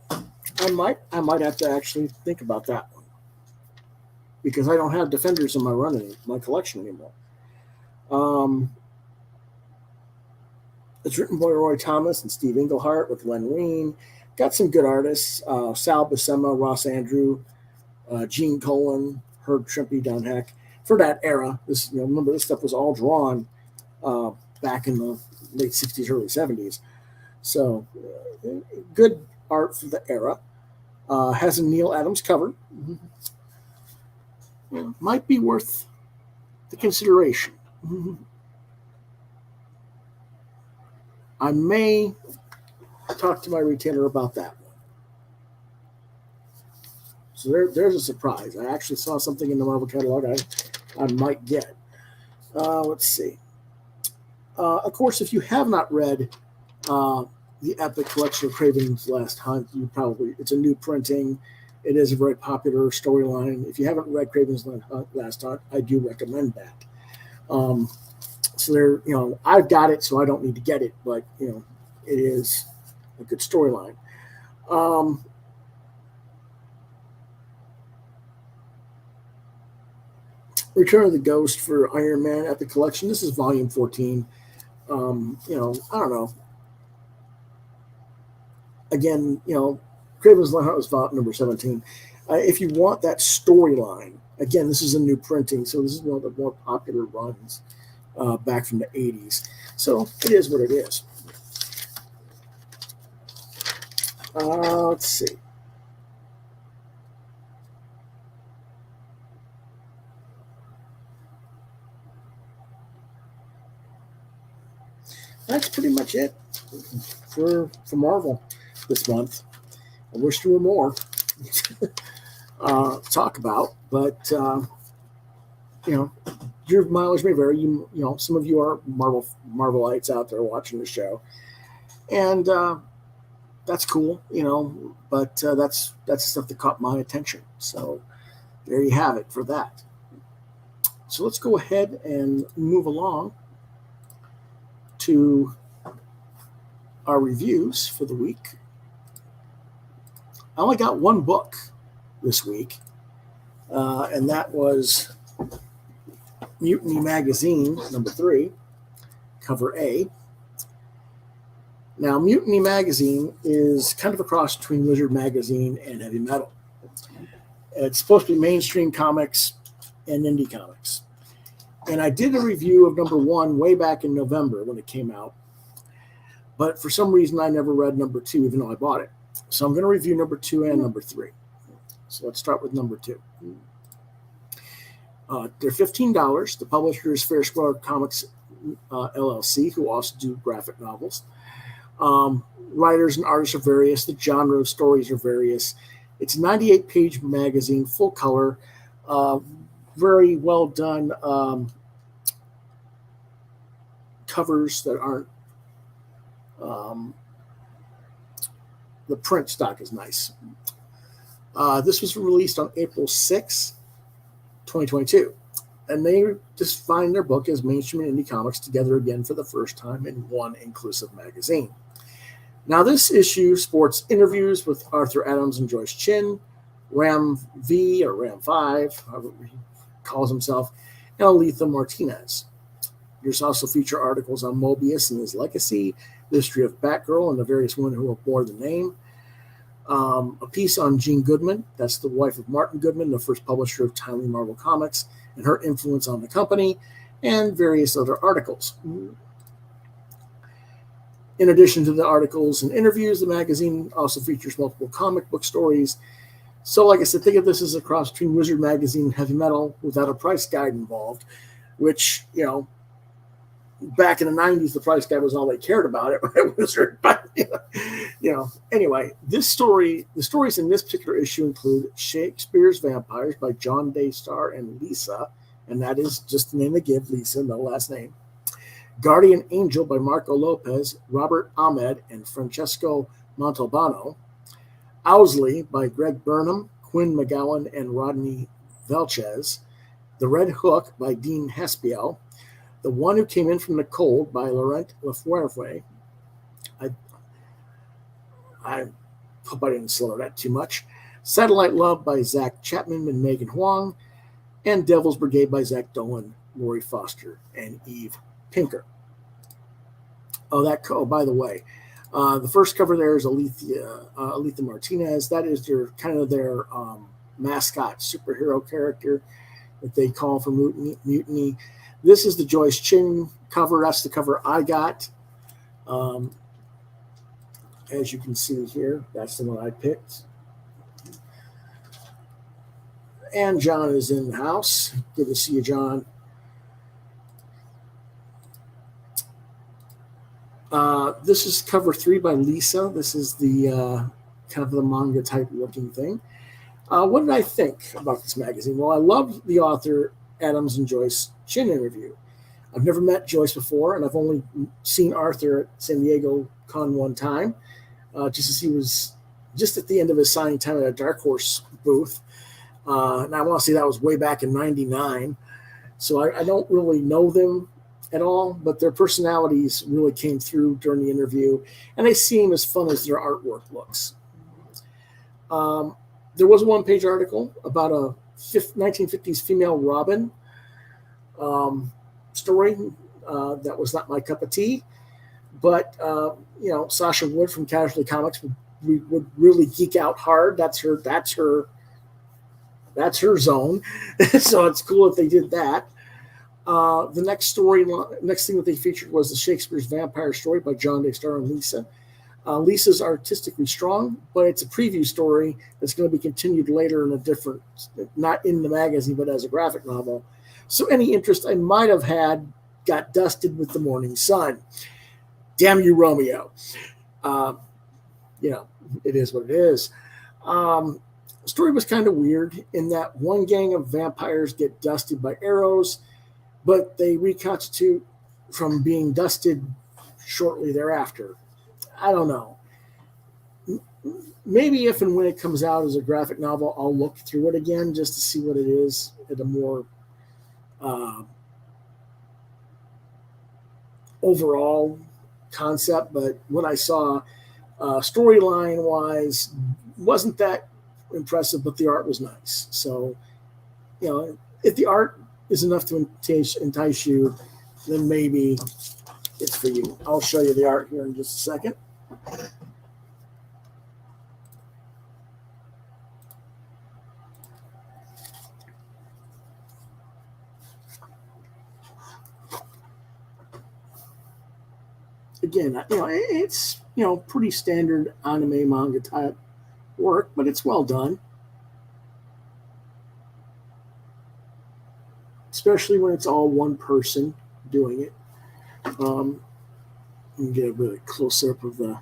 I might have to actually think about that one because I don't have Defenders in my collection anymore. It's written by Roy Thomas and Steve Englehart with Len Wein. Got some good artists: Sal Buscema, Ross Andrew, Gene Colan, Herb Trimpe, Don Heck. For that era, remember this stuff was all drawn back in the late '60s, early '70s. So good art for the era. Has a Neil Adams cover. Might be worth the consideration. I may talk to my retailer about that one. So there's a surprise. I actually saw something in the Marvel catalog I might get. Let's see. Of course, if you have not read the Epic Collection of Kraven's Last Hunt, it's a new printing. It is a very popular storyline. If you haven't read Kraven's Last Hunt, I do recommend that. So I've got it, so I don't need to get it, but it is a good storyline. Return of the Ghost for Iron Man Epic Collection. This is Volume 14. I don't know. Again, Kraven's Last Hunt was volume number 17. If you want that storyline, again, this is a new printing, so this is one of the more popular runs back from the 80s. So it is what it is. Let's see. That's pretty much it for Marvel this month. I wish there were more to talk about, but your mileage may vary. Some of you are Marvelites out there watching the show, and that's cool. But that's stuff that caught my attention. So there you have it for that. So let's go ahead and move along to our reviews for the week. I only got one book this week, and that was Mutiny Magazine, number 3, cover A. Now, Mutiny Magazine is kind of a cross between Wizard Magazine and Heavy Metal. It's supposed to be mainstream comics and indie comics. And I did a review of number 1 way back in November when it came out. But for some reason, I never read number 2, even though I bought it. So I'm going to review number 2 and number 3. So let's start with number 2. They're $15. The publisher is Fair Square Comics LLC, who also do graphic novels. Writers and artists are various. The genre of stories are various. It's a 98-page magazine, full color, very well done covers that aren't. The print stock is nice. This was released on April 6, 2022. And they just find their book as mainstream and indie comics together again for the first time in one inclusive magazine. Now, this issue sports interviews with Arthur Adams and Joyce Chin, Ram V or Ram 5, however he calls himself, and Aletha Martinez. There's also feature articles on Mobius and his legacy, the history of Batgirl and the various women who have bore the name, A piece on Jean Goodman, that's the wife of Martin Goodman, the first publisher of Timely Marvel Comics, and her influence on the company, and various other articles. In addition to the articles and interviews, the magazine also features multiple comic book stories. So, like I said, think of this as a cross between Wizard magazine and heavy metal without a price guide involved, which, back in the 90s, the price guide was all they cared about at Wizard. But, anyway, the stories in this particular issue include Shakespeare's Vampires by John Daystar and Lisa, and that is just the name they give, Lisa, no last name. Guardian Angel by Marco Lopez, Robert Ahmed, and Francesco Montalbano. Owsley by Greg Burnham, Quinn McGowan, and Rodney Velchez. The Red Hook by Dean Hespiel. The One Who Came In From the Cold by Laurent Lafuente. I hope I didn't slur that too much. Satellite Love by Zach Chapman and Megan Huang. And Devil's Brigade by Zach Dolan, Lori Foster, and Eve Pinker. By the way, the first cover there is Aletha Martinez. That is their mascot superhero character that they call for Mutiny. This is the Joyce Chin cover. That's the cover I got. As you can see here, that's the one I picked. And John is in the house. Good to see you, John. This is cover 3 by Lisa. This is the kind of the manga type looking thing. What did I think about this magazine? Well, I loved the author Adams and Joyce Chin interview. I've never met Joyce before, and I've only seen Arthur at San Diego Con one time, just as he was just at the end of his signing time at a Dark Horse booth. And I want to say that was way back in '99. So I don't really know them at all, but their personalities really came through during the interview, and they seem as fun as their artwork looks. There was a one-page article about a 1950s female Robin story that was not my cup of tea, but Sasha Wood from Casualty Comics would really geek out hard. That's her zone. So it's cool if they did that. The next thing that they featured was the Shakespeare's Vampire story by John Daystar and Lisa. Lisa's artistically strong, but it's a preview story that's going to be continued later in a different, not in the magazine, but as a graphic novel. So any interest I might have had got dusted with the morning sun. Damn you, Romeo. It is what it is. The story was kind of weird in that one gang of vampires get dusted by arrows, but they reconstitute from being dusted shortly thereafter. I don't know. Maybe if and when it comes out as a graphic novel, I'll look through it again just to see what it is at a more overall concept. But what I saw storyline-wise wasn't that impressive, but the art was nice. So, if the art is enough to entice you, then maybe it's for you. I'll show you the art here in just a second. Again, it's pretty standard anime manga type work, but it's well done. Especially when it's all one person doing it. You can get a really close up of the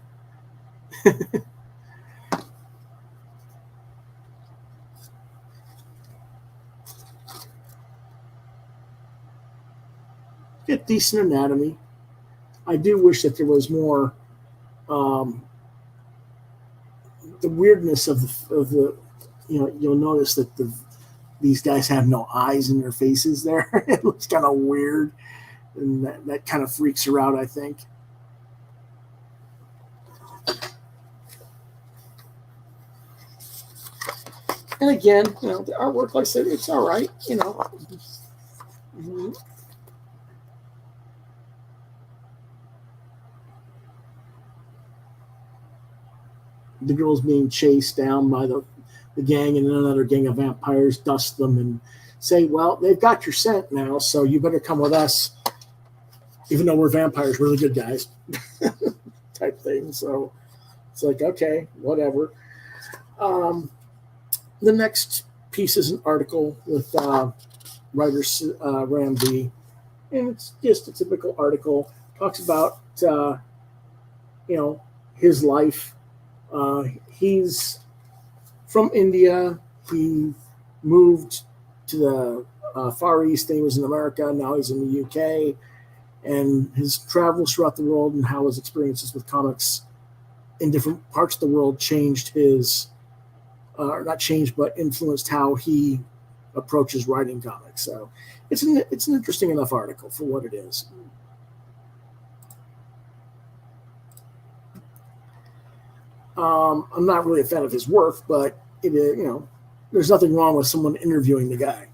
get decent anatomy. I do wish that there was more the weirdness of the you'll notice that these guys have no eyes in their faces there. It looks kind of weird, and that kind of freaks her out, I think. And again, the artwork, like I said, it's all right, the girl's being chased down by the gang, and then another gang of vampires dust them and say, well, they've got your scent now, so you better come with us, even though we're vampires, we're the good guys, type thing. So it's like, okay, whatever. The next piece is an article with writer Ramsey, and it's just a typical article. Talks about, his life. He's from India. He moved to the Far East. He was in America. Now he's in the UK. And his travels throughout the world and how his experiences with comics in different parts of the world changed his, not changed, but influenced how he approaches writing comics. So it's an interesting enough article for what it is. I'm not really a fan of his work, but it is, there's nothing wrong with someone interviewing the guy.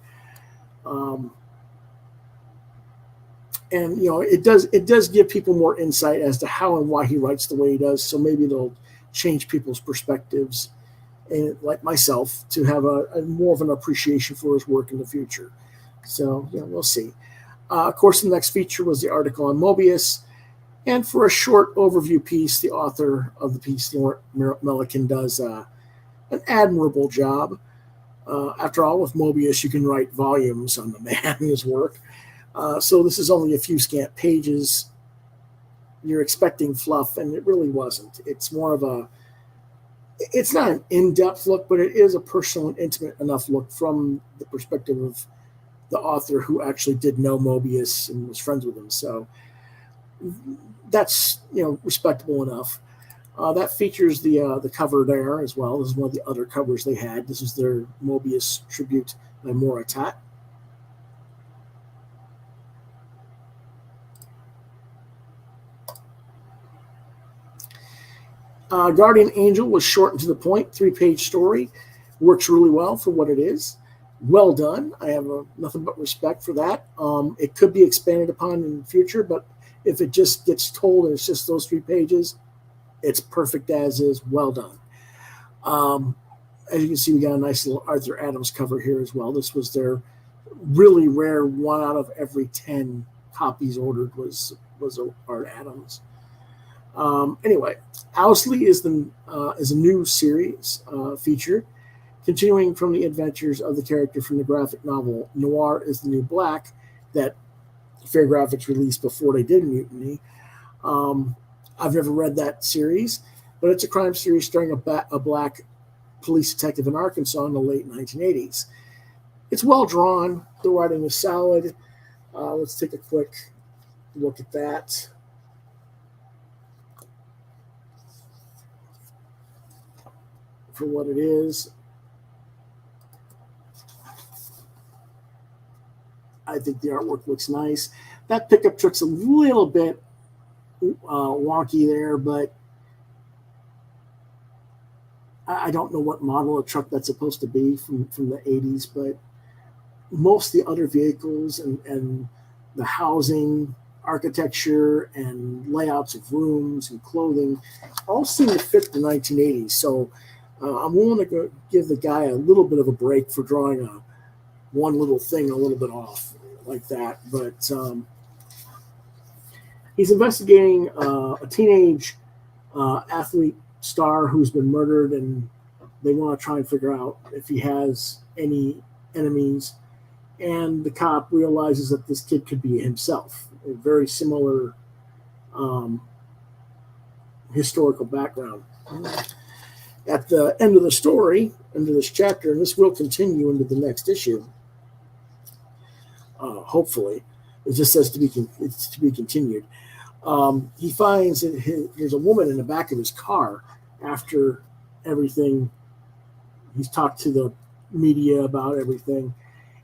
And it does give people more insight as to how and why he writes the way he does. So maybe it'll change people's perspectives, and like myself, to have a more of an appreciation for his work in the future. So we'll see. Of course, the next feature was the article on Mobius, and for a short overview piece, the author of the piece, Laurent Millican, does an admirable job. After all, with Mobius, you can write volumes on the man and his work. So this is only a few scant pages. You're expecting fluff, and it really wasn't. It's more of it's not an in-depth look, but it is a personal and intimate enough look from the perspective of the author who actually did know Mobius and was friends with him. So that's, respectable enough. That features the cover there as well. This is one of the other covers they had. This is their Mobius tribute by Moratat. Guardian Angel was short and to the point, 3-page story. Works really well for what it is. Well done. I have nothing but respect for that. It could be expanded upon in the future, but if it just gets told and it's just those 3 pages, it's perfect as is. Well done. As you can see, we got a nice little Arthur Adams cover here as well. This was their really rare 1 out of every 10 copies ordered was Art Adams. Anyway, Owsley is a new series feature, continuing from the adventures of the character from the graphic novel Noir is the New Black that Fairgraphics released before they did Mutiny. I've never read that series, but it's a crime series starring a black police detective in Arkansas in the late 1980s. It's well drawn. The writing is solid. Let's take a quick look at that. For what it is, I think the artwork looks nice. That pickup truck's a little bit wonky there, but I don't know what model of truck that's supposed to be from the 80s, but most of the other vehicles and the housing, architecture, and layouts of rooms and clothing all seem to fit the 1980s. So I'm willing to give the guy a little bit of a break for drawing one little thing a little bit off like that. But he's investigating a teenage athlete star who's been murdered, and they want to try and figure out if he has any enemies. And the cop realizes that this kid could be himself. A very similar historical background. At the end of the story, end of this chapter, and this will continue into the next issue, hopefully. It just says it's to be continued. He finds that there's a woman in the back of his car after everything. He's talked to the media about everything,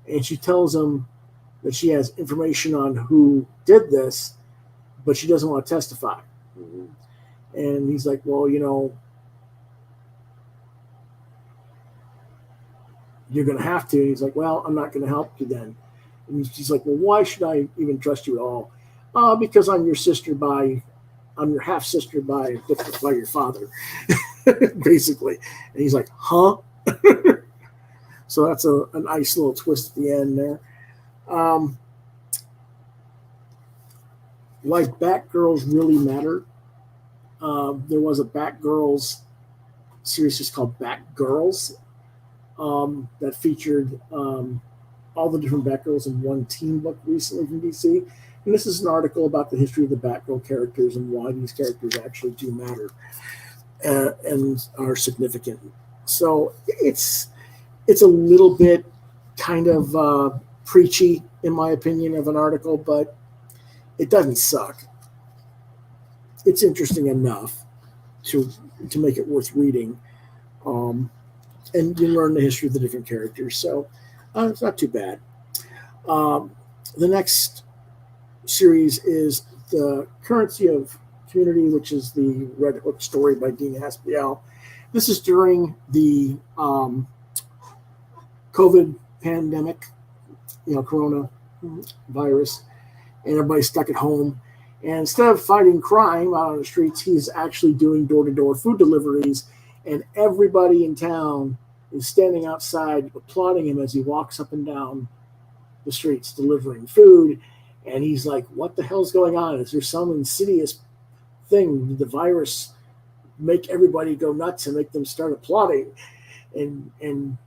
and she tells him that she has information on who did this, but she doesn't want to testify. Mm-hmm. And he's like, well, you're going to have to. And he's like, well, I'm not going to help you then. And she's like, well, why should I even trust you at all? Because I'm your half sister by your father. basically. And he's like, huh? So that's a nice little twist at the end there. Um, like Batgirls Really Matter. There was a Batgirls series just called Batgirls that featured all the different Batgirls in one team book recently from DC. And this is an article about the history of the Batgirl characters and why these characters actually do matter and are significant. So it's a little bit kind of preachy, in my opinion, of an article, but it doesn't suck. It's interesting enough to make it worth reading, and you learn the history of the different characters. So it's not too bad. The next series is The Currency of Community, which is the Red Hook story by Dean Haspiel. This is during the COVID pandemic, coronavirus, and everybody's stuck at home. And instead of fighting crime out on the streets, he's actually doing door-to-door food deliveries, and everybody in town is standing outside applauding him as he walks up and down the streets delivering food. And he's like, what the hell's going on? Is there some insidious thing? Did the virus make everybody go nuts and make them start applauding? And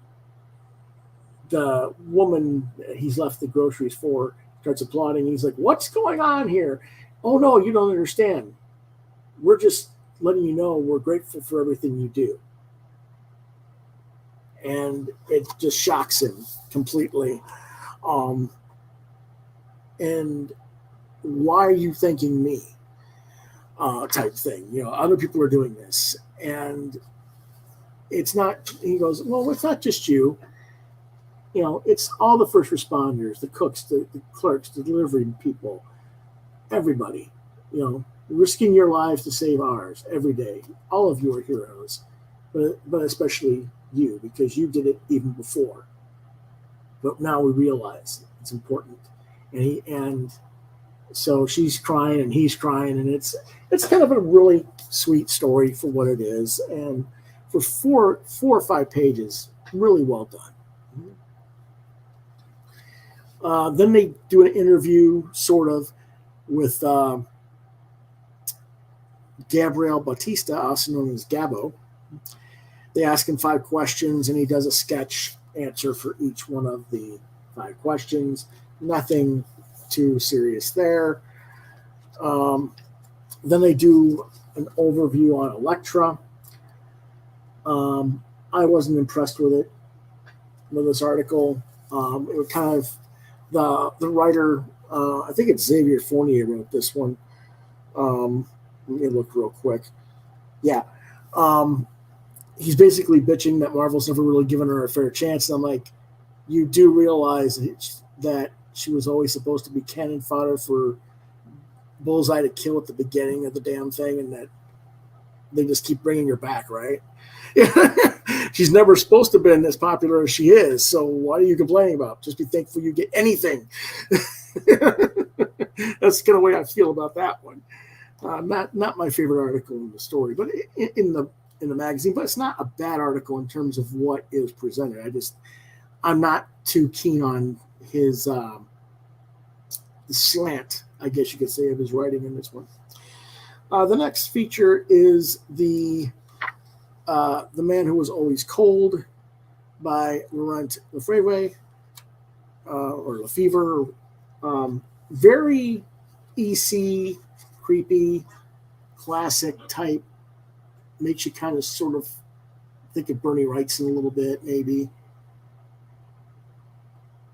the woman he's left the groceries for starts applauding. He's like, what's going on here? Oh, no, you don't understand. We're just letting you know we're grateful for everything you do. And it just shocks him completely. And why are you thanking me? Type thing. Other people are doing this. And it's not, he goes, well, it's not just you. It's all the first responders, the cooks, the clerks, the delivery people, everybody, risking your lives to save ours every day. All of you are heroes, but especially you, because you did it even before. But now we realize it's important. And so she's crying and he's crying, and it's kind of a really sweet story for what it is. And for four or five pages, really well done. Then they do an interview, sort of, with Gabriel Bautista, also known as Gabo. They ask him 5 questions, and he does a sketch answer for each one of the 5 questions. Nothing too serious there. Then they do an overview on Elektra. I wasn't impressed with this article. It was kind of the writer, I think it's Xavier Fournier wrote this one. Let me look real quick. Yeah. He's basically bitching that Marvel's never really given her a fair chance. And I'm like, you do realize that she was always supposed to be cannon fodder for Bullseye to kill at the beginning of the damn thing, and that they just keep bringing her back, right? She's never supposed to have been as popular as she is, so what are you complaining about? Just be thankful you get anything. That's kind of the way I feel about that one. Not my favorite article in the story, but in the magazine. But it's not a bad article in terms of what is presented. I'm not too keen on his the slant, I guess you could say, of his writing in this one. The next feature is the Man Who Was Always Cold by Laurent Lefebvre, or Lefevre. Very EC, creepy, classic type. Makes you kind of sort of think of Bernie Wrightson a little bit, maybe.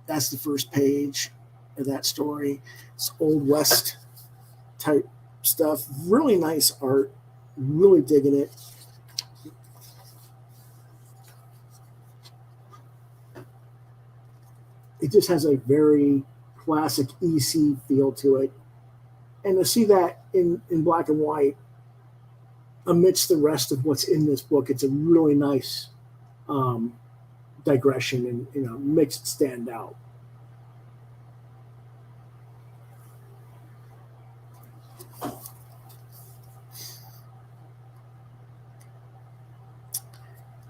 That's the first page of that story. It's Old West type stuff. Really nice art. Really digging it. It just has a very classic EC feel to it. And to see that in black and white amidst the rest of what's in this book, it's a really nice digression, and makes it stand out.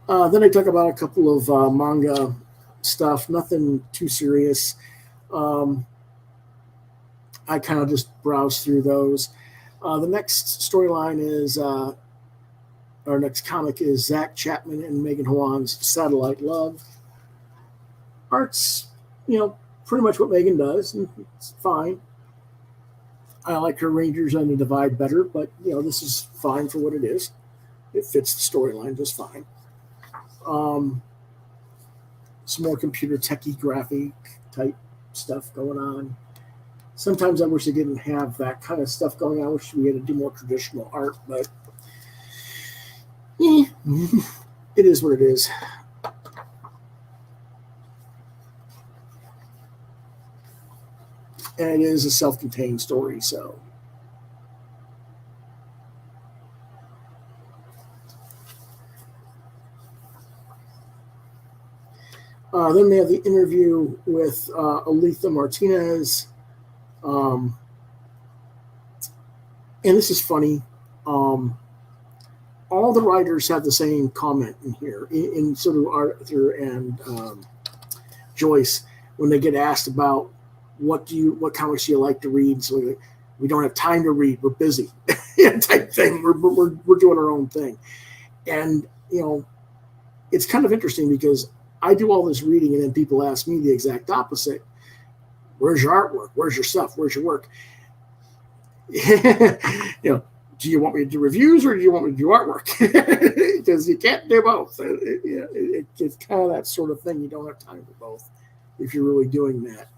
Then I talk about a couple of manga stuff, nothing too serious. Um, I kind of just browse through those. The next storyline is, our next comic is Zach Chapman and Megan Hwan's Satellite Love. Art's, pretty much what Megan does, and it's fine. I like her Rangers on the Divide better, but, this is fine for what it is. It fits the storyline just fine. Some more computer techie graphic type stuff going on. Sometimes I wish they didn't have that kind of stuff going on. I wish we had to do more traditional art, but it is what it is. And it is a self-contained story, so. Then they have the interview with Aletha Martinez. And this is funny. All the writers have the same comment in here, in sort of Arthur and Joyce, when they get asked about what comics do you like to read. So we don't have time to read. We're busy, type thing. We're doing our own thing, and it's kind of interesting because I do all this reading, and then people ask me the exact opposite. Where's your artwork? Where's your stuff? Where's your work? Do you want me to do reviews or do you want me to do artwork? Because you can't do both. It's kind of that sort of thing. You don't have time for both if you're really doing that.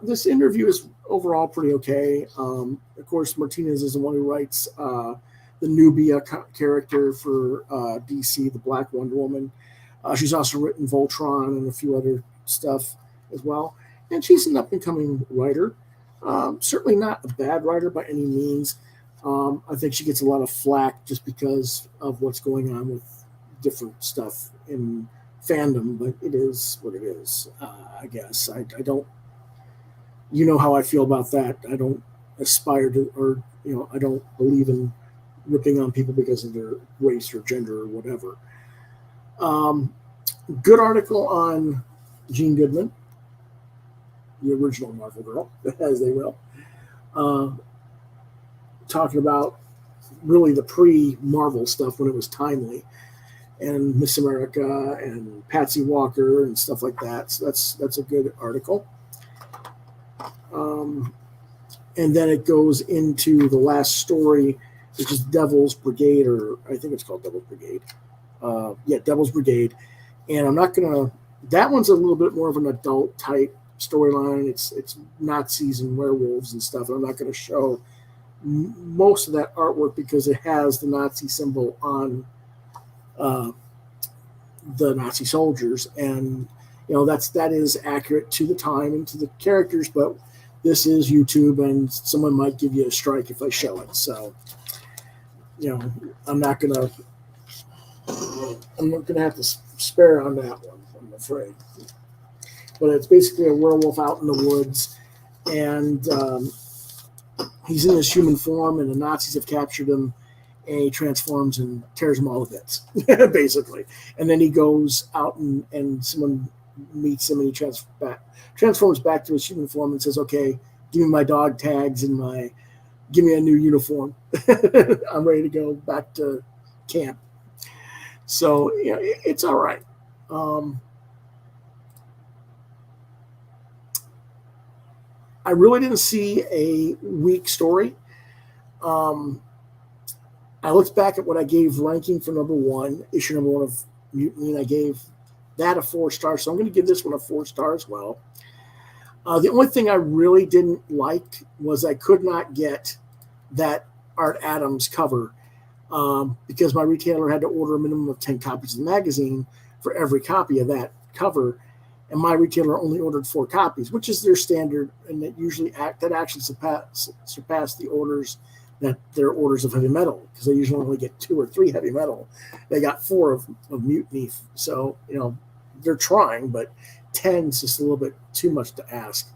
This interview is overall pretty okay. Of course, Martinez is the one who writes the Nubia character for DC, the Black Wonder Woman. She's also written Voltron and a few other stuff as well. And she's an up-and-coming writer. Certainly not a bad writer by any means. I think she gets a lot of flack just because of what's going on with different stuff in fandom, but it is what it is, I guess. I don't, how I feel about that. I don't aspire to, or, I don't believe in ripping on people because of their race or gender or whatever. Good article on Jean Goodman, the original Marvel girl, as they will. Talking about really the pre-Marvel stuff when it was timely, and Miss America and Patsy Walker and stuff like that. So that's a good article. And then it goes into the last story, which is Devil's Brigade, or I think it's called Devil's Brigade. Devil's Brigade. And I'm not gonna. That one's a little bit more of an adult type storyline. It's Nazis and werewolves and stuff. And I'm not going to show most of that artwork because it has the Nazi symbol on the Nazi soldiers, and that is accurate to the time and to the characters. But this is YouTube, and someone might give you a strike if I show it. So I'm not gonna have to spare on that one, I'm afraid. But it's basically a werewolf out in the woods, and he's in his human form, and the Nazis have captured him, and he transforms and tears them all to bits, basically. And then he goes out, and someone meets him, and he transforms back to his human form and says, "Okay, give me my dog tags and give me a new uniform. I'm ready to go back to camp." So it's all right. I really didn't see a weak story. I looked back at what I gave ranking for issue number 1 of Mutiny, and I gave that a 4 stars. So I'm going to give this one a 4 star as well. The only thing I really didn't like was I could not get that Art Adams cover because my retailer had to order a minimum of 10 copies of the magazine for every copy of that cover. And my retailer only ordered 4 copies, which is their standard, and that usually actually surpass the orders that their orders of heavy metal, because they usually only get 2 or 3 heavy metal. They got 4 of Mutiny, so they're trying, but 10 is just a little bit too much to ask.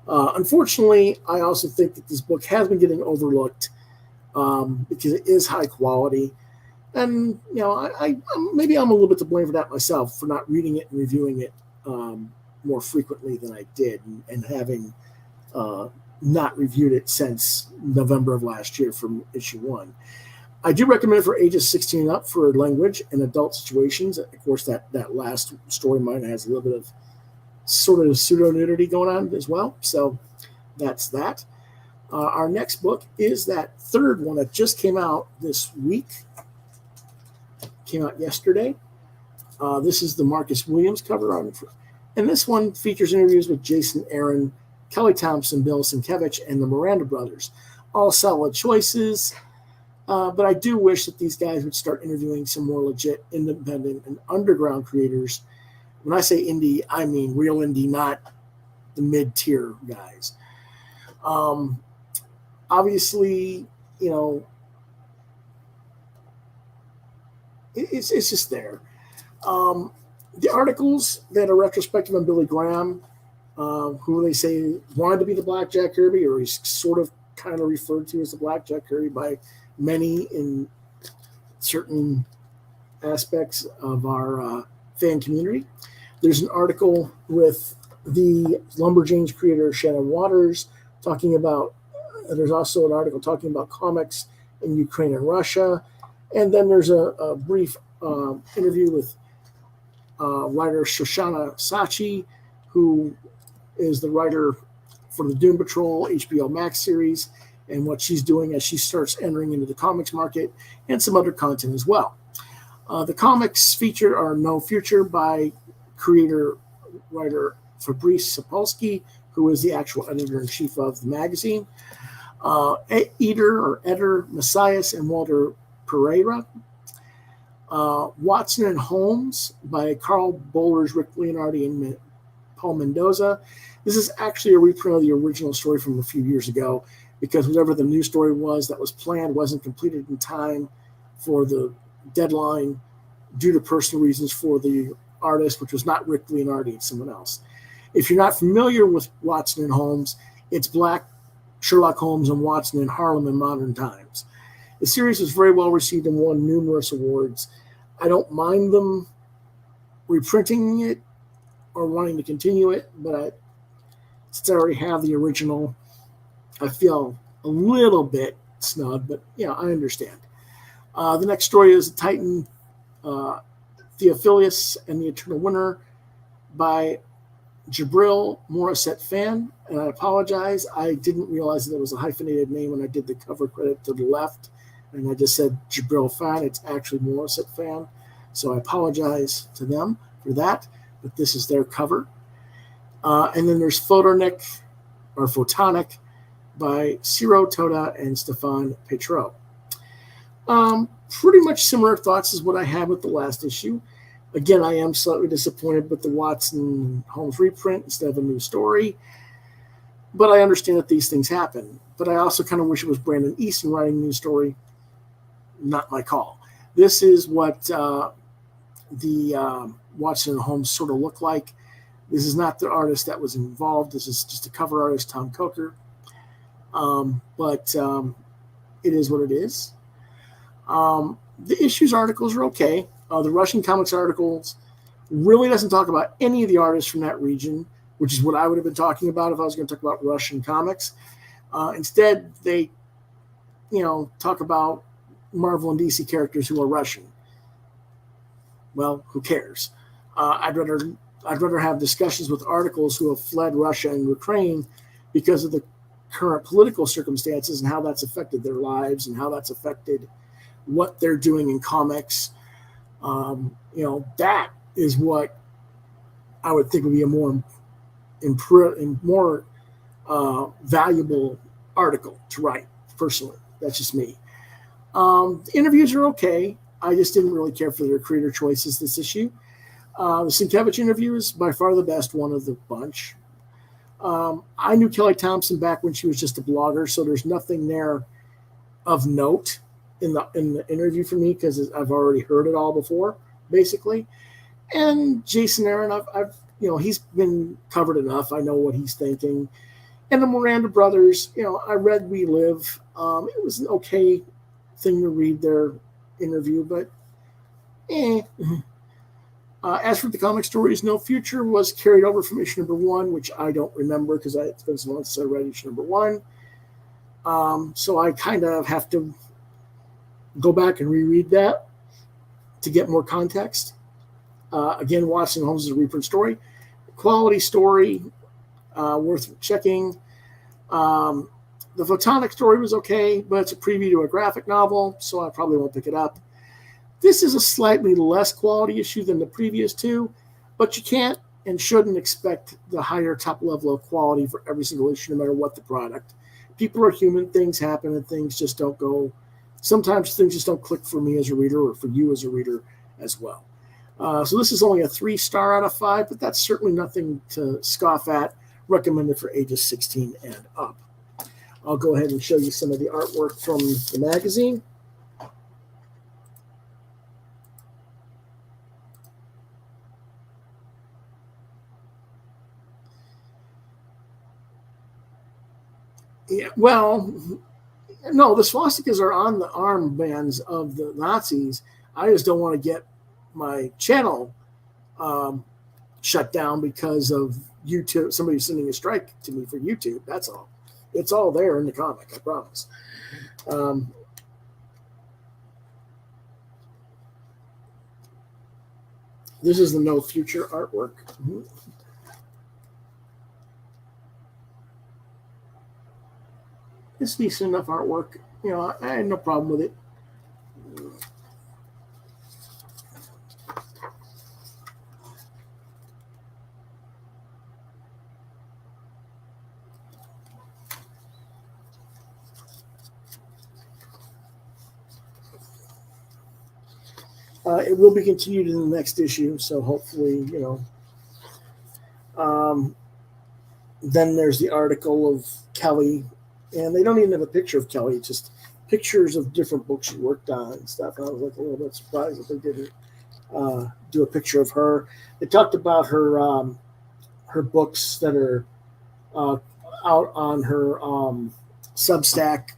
Unfortunately, I also think that this book has been getting overlooked because it is high quality. And maybe I'm a little bit to blame for that myself, for not reading it and reviewing it more frequently than I did, and having not reviewed it since November of last year from issue 1. I do recommend it for ages 16 and up for language and adult situations. Of course, that last story mine has a little bit of sort of pseudo-nudity going on as well. So that's that. Our next book is that third one that just came out this week. Came out yesterday. This is the Marcus Williams cover on, and this one features interviews with Jason Aaron, Kelly Thompson, Bill Sienkiewicz, and the Miranda brothers. All solid choices. But I do wish that these guys would start interviewing some more legit, independent, and underground creators. When I say indie, I mean real indie, not the mid-tier guys. Obviously, it's just there. The articles that are retrospective on Billy Graham, who they say wanted to be the Black Jack Kirby, or he's sort of kind of referred to as the Black Jack Kirby by many in certain aspects of our fan community. There's an article with the Lumberjanes creator Shannon Waters talking about, there's also an article talking about comics in Ukraine and Russia. And then there's a brief interview with writer Shoshana Sachi, who is the writer for the Doom Patrol HBO Max series, and what she's doing as she starts entering into the comics market, and some other content as well. The comics featured are No Future by writer Fabrice Sapolsky, who is the actual editor-in-chief of the magazine. Eder Messias and Walter Pereira. Watson and Holmes by Carl Bowlers, Rick Leonardi, and Paul Mendoza. This is actually a reprint of the original story from a few years ago, because whatever the new story was that was planned wasn't completed in time for the deadline due to personal reasons for the artist, which was not Rick Leonardi, it's someone else. If you're not familiar with Watson and Holmes, it's Black Sherlock Holmes and Watson in Harlem in modern times. The series was very well received and won numerous awards. I don't mind them reprinting it or wanting to continue it, but since I already have the original, I feel a little bit snug, but I understand. The next story is Titan Theophilus and the Eternal Winter by Jabril Morissette Fan, and I apologize. I didn't realize that it was a hyphenated name when I did the cover credit to the left, and I just said Jabril Fan. It's actually Morissette Fan, so I apologize to them for that, but this is their cover. And then there's Photonic by Ciro Toda and Stefan Petro. Pretty much similar thoughts as what I had with the last issue. Again, I am slightly disappointed with the Watson Holmes reprint instead of a new story, but I understand that these things happen. But I also kind of wish it was Brandon Easton writing a new story. Not my call. This is what the Watson and Holmes sort of look like. This is not the artist that was involved. This is just a cover artist, Tom Coker. But it is what it is. The issues articles are okay. The Russian comics articles really doesn't talk about any of the artists from that region, which is what I would have been talking about if I was going to talk about Russian comics. Instead, they, talk about Marvel and DC characters who are Russian. Well, who cares? I'd rather have discussions with articles who have fled Russia and Ukraine because of the current political circumstances and how that's affected their lives and how that's affected what they're doing in comics. That is what I would think would be a more valuable article to write, personally. That's just me. The interviews are okay. I just didn't really care for their creator choices this issue. The Sienkiewicz interview is by far the best one of the bunch. I knew Kelly Thompson back when she was just a blogger, so there's nothing there of note in the interview for me because I've already heard it all before, basically. And Jason Aaron, I've he's been covered enough. I know what he's thinking. And the Miranda brothers, I read We Live. It was an okay thing to read their interview, but as for the comic stories, No Future was carried over from issue number 1, which I don't remember because it's been so long since I read issue number 1. So I kind of have to go back and reread that to get more context. Again, Watson Holmes is a reprint story. Quality story, worth checking. The Photonic story was okay, but it's a preview to a graphic novel, so I probably won't pick it up. This is a slightly less quality issue than the previous two, but you can't and shouldn't expect the higher top level of quality for every single issue, no matter what the product. People are human, things happen, and things just don't go. Sometimes things just don't click for me as a reader or for you as a reader as well. So this is only a 3-star out of 5, but that's certainly nothing to scoff at. Recommended for ages 16 and up. I'll go ahead and show you some of the artwork from the magazine. Yeah, well, no, the swastikas are on the armbands of the Nazis. I just don't want to get my channel shut down because of YouTube. Somebody sending a strike to me for YouTube. That's all. It's all there in the comic, I promise. This is the No Future artwork. It's decent enough artwork. You know, I had no problem with it. It will be continued in the next issue, so hopefully, you know. Then there's the article of Kelly, and they don't even have a picture of Kelly, just pictures of different books she worked on and stuff. And I was like a little bit surprised that they didn't do a picture of her. They talked about her her books that are out on her Substack,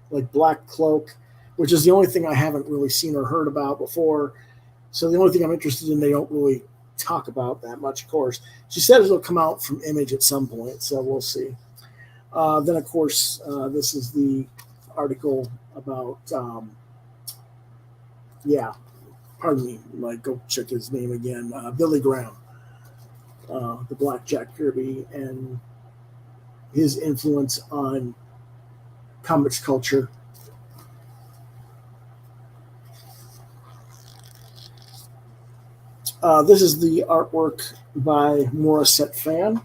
like Black Cloak, which is the only thing I haven't really seen or heard about before. So the only thing I'm interested in, they don't really talk about that much, of course. She said it'll come out from Image at some point, so we'll see. Then, of course, this is the article about, pardon me, like go check his name again, Billy Graham, the Black Jack Kirby, and his influence on comics culture. This is the artwork by Morissette fan,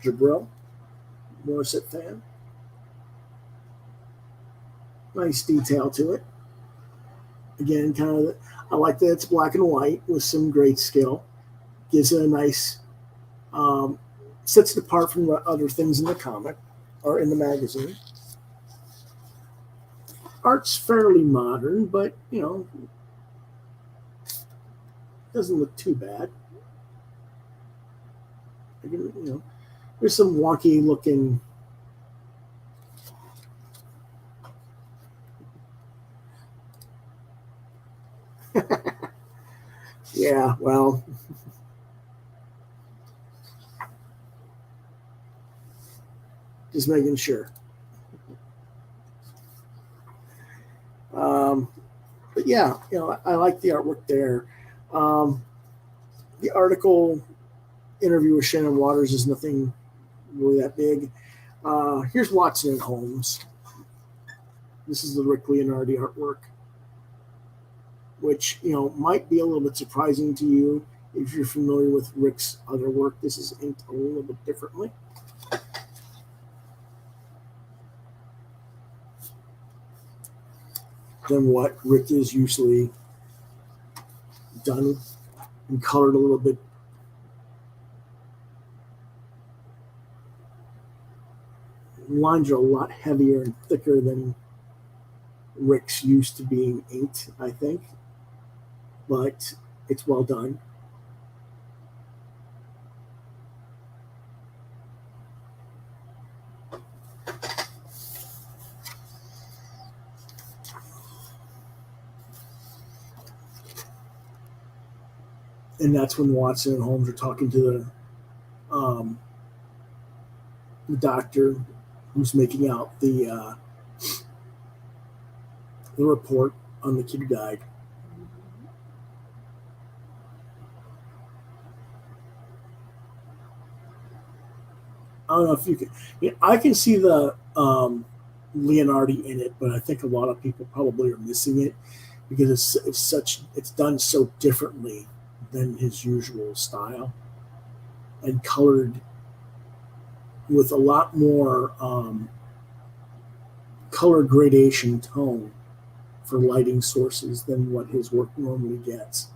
Jabril, Morissette fan. Nice detail to it. Again, kind of, I like that it's black and white with some great skill. Gives it a nice, sets it apart from the other things in the comic or in the magazine. Art's fairly modern, but, you know, doesn't look too bad. You know, there's some wonky looking. Yeah, well, just making sure. But yeah, you know, I like the artwork there. The article interview with Shannon Waters is nothing really that big. Here's Watson and Holmes. This is the Rick Leonardi artwork, which, you know, might be a little bit surprising to you if you're familiar with Rick's other work. This is inked a little bit differently. Than what Rick is usually done and colored a little bit. Lines are a lot heavier and thicker than Rick's used to being inked, I think, but it's well done. And that's when Watson and Holmes are talking to the doctor who's making out the report on the kid who died. I don't know if you can. I can see the Leonardi in it, but I think a lot of people probably are missing it because it's done so differently than his usual style, and colored with a lot more color gradation tone for lighting sources than what his work normally gets.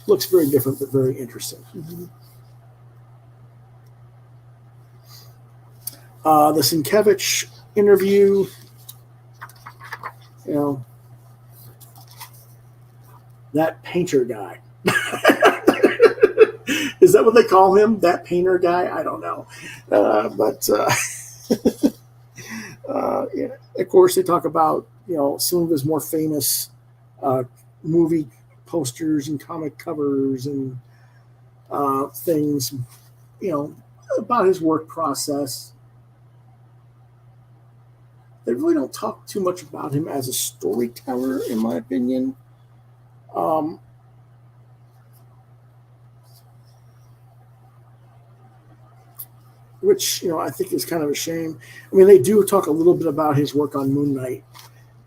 Looks very different, but very interesting. Mm-hmm. The Sienkiewicz interview, that painter guy. Is that what they call him? That painter guy? I don't know. Of course, they talk about, some of his more famous movie posters and comic covers and things, about his work process. They really don't talk too much about him as a storyteller, in my opinion. Which, I think is kind of a shame. I mean, they do talk a little bit about his work on Moon Knight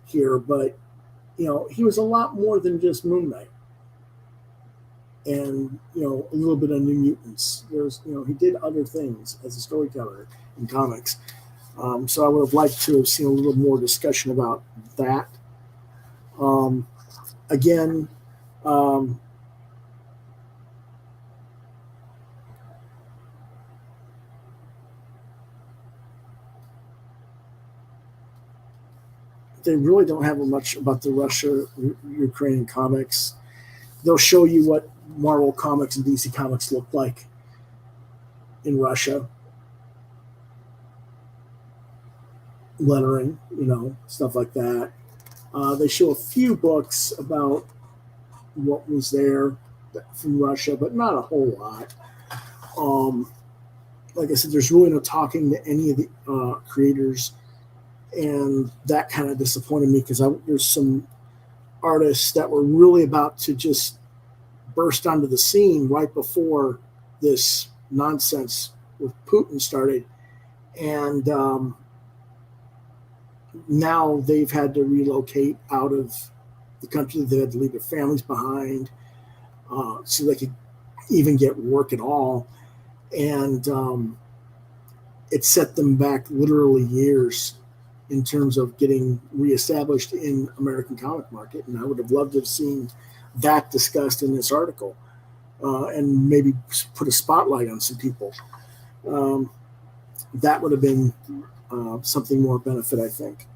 here, but, he was a lot more than just Moon Knight. And, a little bit of New Mutants. There's, he did other things as a storyteller in comics. So I would have liked to have seen a little more discussion about that. Again, they really don't have much about the Russia-Ukraine comics. They'll show you what Marvel Comics and DC Comics look like in Russia. Lettering, stuff like that. They show a few books about what was there from Russia, but not a whole lot. Like I said, there's really no talking to any of the creators, and that kind of disappointed me because there's some artists that were really about to just burst onto the scene right before this nonsense with Putin started, and now they've had to relocate out of the country. They had to leave their families behind so they could even get work at all. And it set them back literally years in terms of getting reestablished in American comic market. And I would have loved to have seen that discussed in this article and maybe put a spotlight on some people. That would have been something more benefit, I think.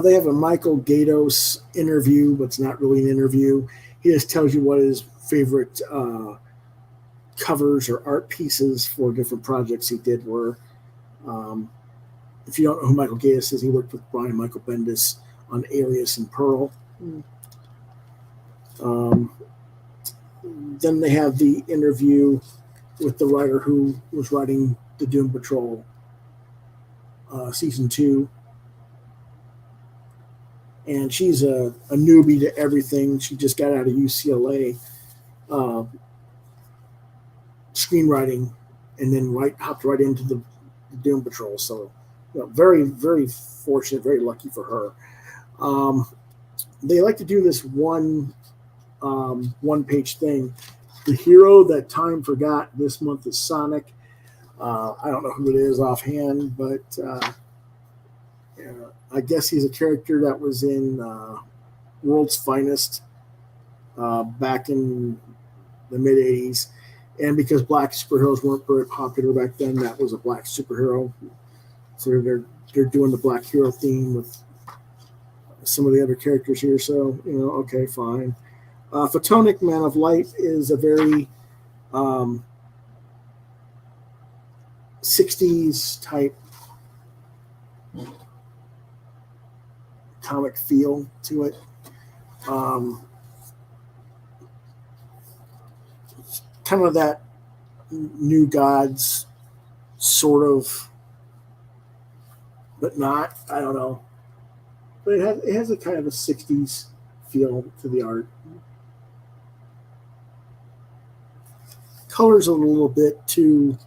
They have a Michael Gaydos interview, but it's not really an interview. He just tells you what his favorite covers or art pieces for different projects he did were. If you don't know who Michael Gaydos is, he worked with Brian Michael Bendis on Alias and Pearl. Then they have the interview with the writer who was writing the Doom Patrol season 2. And she's a newbie to everything. She just got out of UCLA screenwriting and then hopped right into the Doom Patrol. So, very, very fortunate, very lucky for her. They like to do this one-page thing. The hero that time forgot this month is Sonic. I don't know who it is offhand, but I guess he's a character that was in World's Finest back in the mid-'80s. And because black superheroes weren't very popular back then, that was a black superhero. So they're doing the black hero theme with some of the other characters here. So, okay, fine. Photonic Man of Light is a very 60s type comic feel to it. Kind of that New Gods sort of, but not. I don't know. But it has a kind of a 60s feel to the art. Color's a little bit too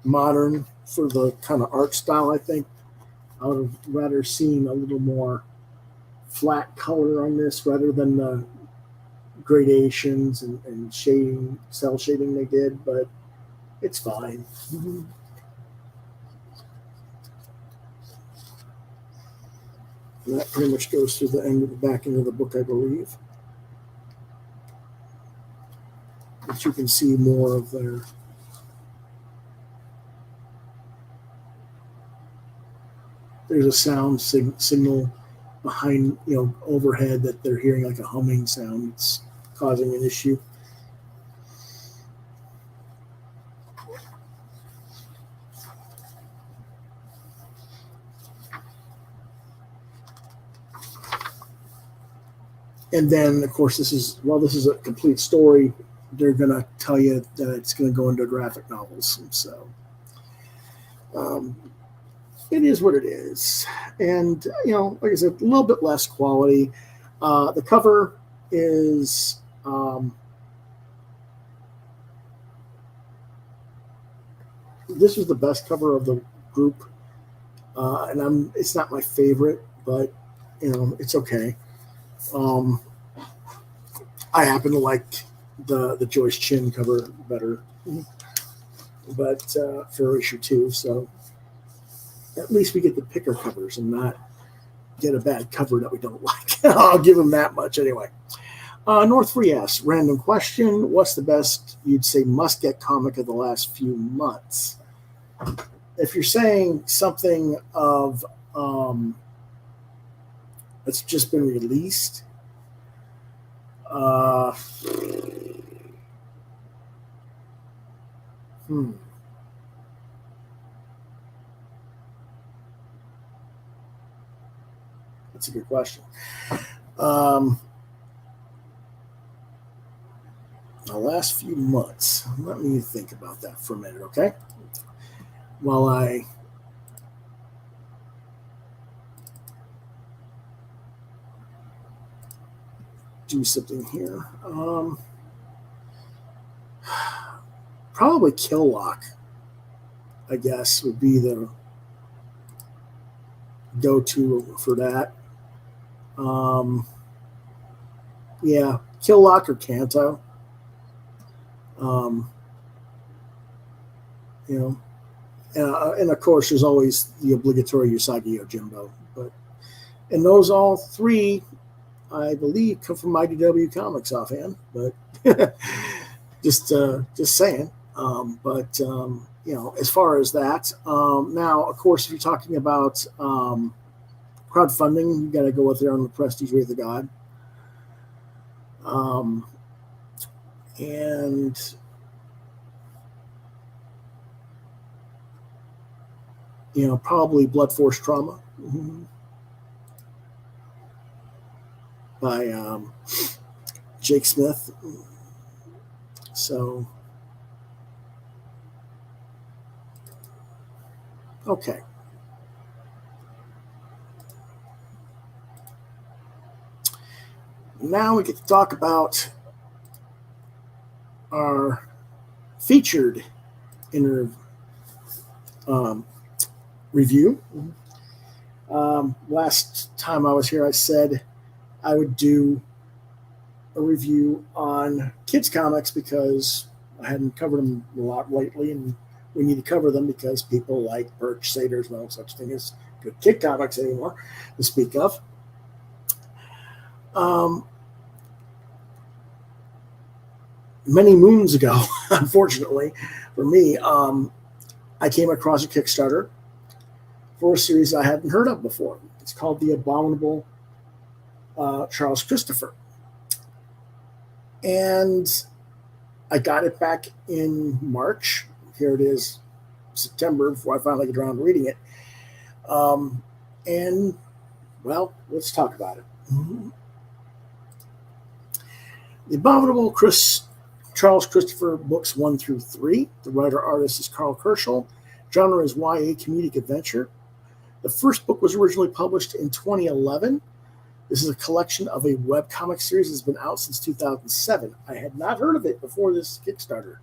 modern for the kind of art style, I think. I would have rather seen a little more flat color on this rather than the gradations and shading, cell shading they did, but it's fine. And that pretty much goes through the end of the back end of the book, I believe. But you can see more of their there's a sound signal behind, overhead that they're hearing, like a humming sound. It's causing an issue. And then, of course, this is a complete story. They're going to tell you that it's going to go into graphic novels. And so it is what it is. And, like I said, a little bit less quality. The cover is this was the best cover of the group. And it's not my favorite, but, it's okay. I happen to like the Joyce Chin cover better, but for issue 2, so at least we get the picker covers and not get a bad cover that we don't like. I'll give them that much anyway. North Free asks, random question: what's the best you'd say must get comic of the last few months? If you're saying something of that's just been released, That's a good question. The last few months. Let me think about that for a minute, okay? While I do something here. Probably Kill Lock, I guess, would be the go-to for that. Yeah, Kill Lock or Kanto. And of course, there's always the obligatory Usagi Yojimbo. And those all three, I believe, come from IDW Comics offhand. But just saying. As far as that, now, of course, if you're talking about crowdfunding, you got to go with their own The Prestige Wraith of God. And probably Blood Force Trauma by Jake Smith. So, okay. Now we get to talk about our featured review. Last time I was here, I said I would do a review on kids' comics because I hadn't covered them a lot lately, and we need to cover them because people like Birch, Satyrs, no such thing as good kid comics anymore to speak of. Many moons ago, unfortunately for me, I came across a Kickstarter for a series I hadn't heard of before. It's called The Abominable Charles Christopher. And I got it back in March. Here it is, September, before I finally get around to reading it. And Well, let's talk about it. The Abominable Charles Christopher, books 1 through 3. The writer-artist is Karl Kerschl. Genre is YA comedic adventure. The first book was originally published in 2011. This is a collection of a webcomic series that's been out since 2007. I had not heard of it before this Kickstarter.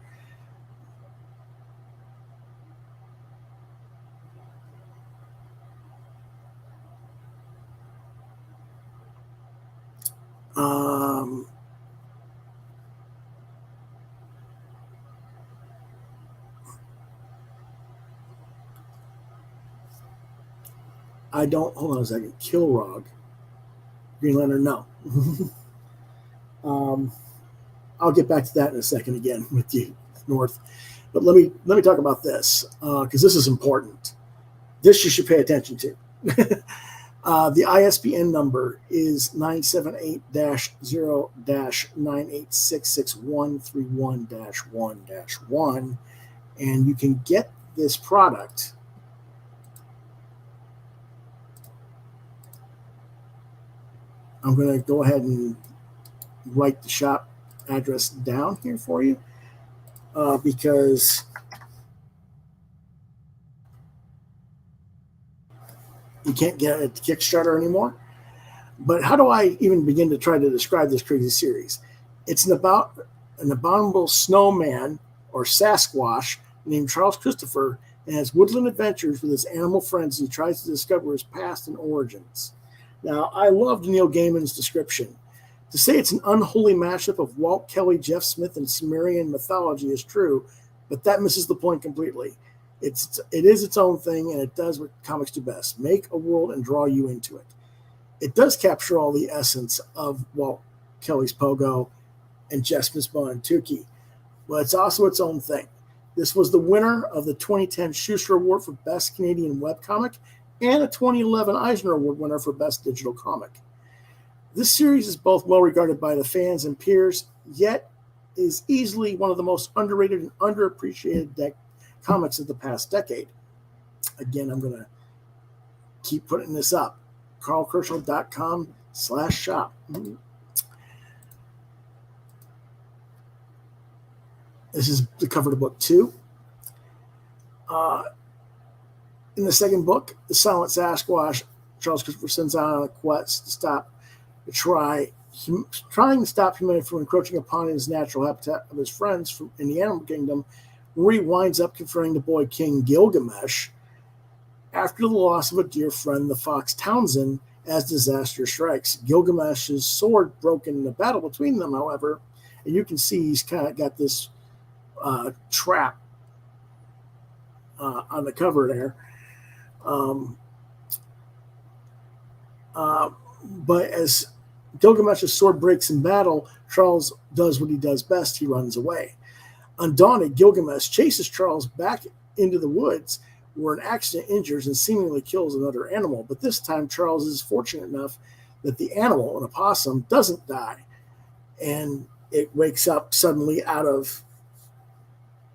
I don't, hold on a second, Kilrog. Green Lantern, no. I'll get back to that in a second again with you, North. But let me talk about this, because this is important. This you should pay attention to. The ISBN number is 978-0-9866131-1-1, and you can get this product I'm going to go ahead and write the shop address down here for you because you can't get it at Kickstarter anymore. But how do I even begin to try to describe this crazy series? It's about an abominable snowman or Sasquatch named Charles Christopher and has woodland adventures with his animal friends as he tries to discover his past and origins. Now, I loved Neil Gaiman's description. To say it's an unholy mashup of Walt Kelly, Jeff Smith, and Sumerian mythology is true, but that misses the point completely. It is its own thing, and it does what comics do best, make a world and draw you into it. It does capture all the essence of Walt Kelly's Pogo and Jeff Smith's Bonatuki, but it's also its own thing. This was the winner of the 2010 Shuster Award for Best Canadian Webcomic and a 2011 Eisner Award winner for Best Digital Comic. This series is both well regarded by the fans and peers, yet is easily one of the most underrated and underappreciated comics of the past decade. Again, I'm going to keep putting this up. karlkerschl.com/shop. This is the cover to book 2. In the second book, The Silent Sasquatch, Charles Christopher sends out on a quest to trying to stop humanity from encroaching upon his natural habitat of his friends in the animal kingdom, where he winds up confronting the boy king Gilgamesh after the loss of a dear friend, the fox Townsend, as disaster strikes. Gilgamesh's sword broken in a battle between them, however, and you can see he's kind of got this trap on the cover there. But as Gilgamesh's sword breaks in battle, Charles does what he does best. He runs away. Undaunted, Gilgamesh chases Charles back into the woods, where an accident injures and seemingly kills another animal. But this time, Charles is fortunate enough that the animal, an opossum, doesn't die. And it wakes up suddenly out of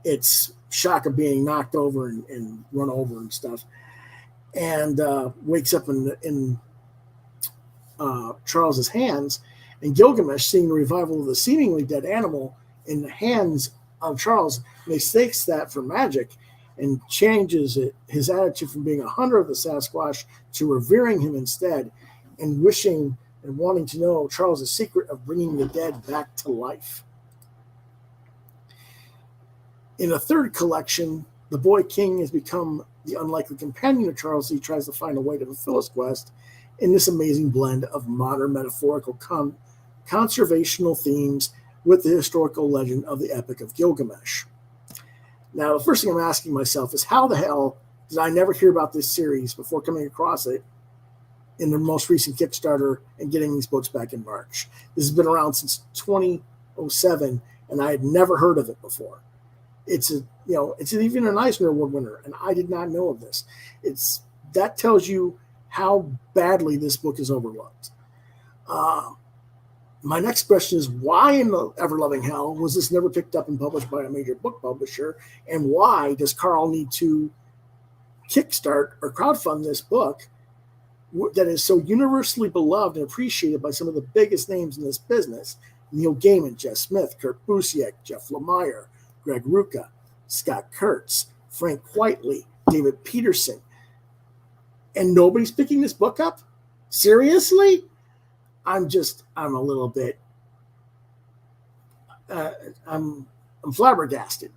its shock of being knocked over and run over and stuff. And wakes up in Charles's hands. And Gilgamesh, seeing the revival of the seemingly dead animal in the hands of Charles, mistakes that for magic and changes his attitude from being a hunter of the Sasquatch to revering him instead, and wishing and wanting to know Charles' secret of bringing the dead back to life. In a third collection, the boy king has become the unlikely companion of Charles as he tries to find a way to fulfill his quest in this amazing blend of modern metaphorical conservational themes with the historical legend of the Epic of Gilgamesh. Now, the first thing I'm asking myself is, how the hell did I never hear about this series before coming across it in the most recent Kickstarter and getting these books back in March? This has been around since 2007, and I had never heard of it before. It's even an Eisner Award winner, and I did not know of this. That tells you how badly this book is overlooked. My next question is, why in the ever-loving hell was this never picked up and published by a major book publisher? And why does Karl need to kickstart or crowdfund this book that is so universally beloved and appreciated by some of the biggest names in this business: Neil Gaiman, Jeff Smith, Kurt Busiek, Jeff Lemire, Greg Rucka, Scott Kurtz, Frank Whiteley, David Peterson. And nobody's picking this book up? Seriously? I'm a little bit, I'm flabbergasted.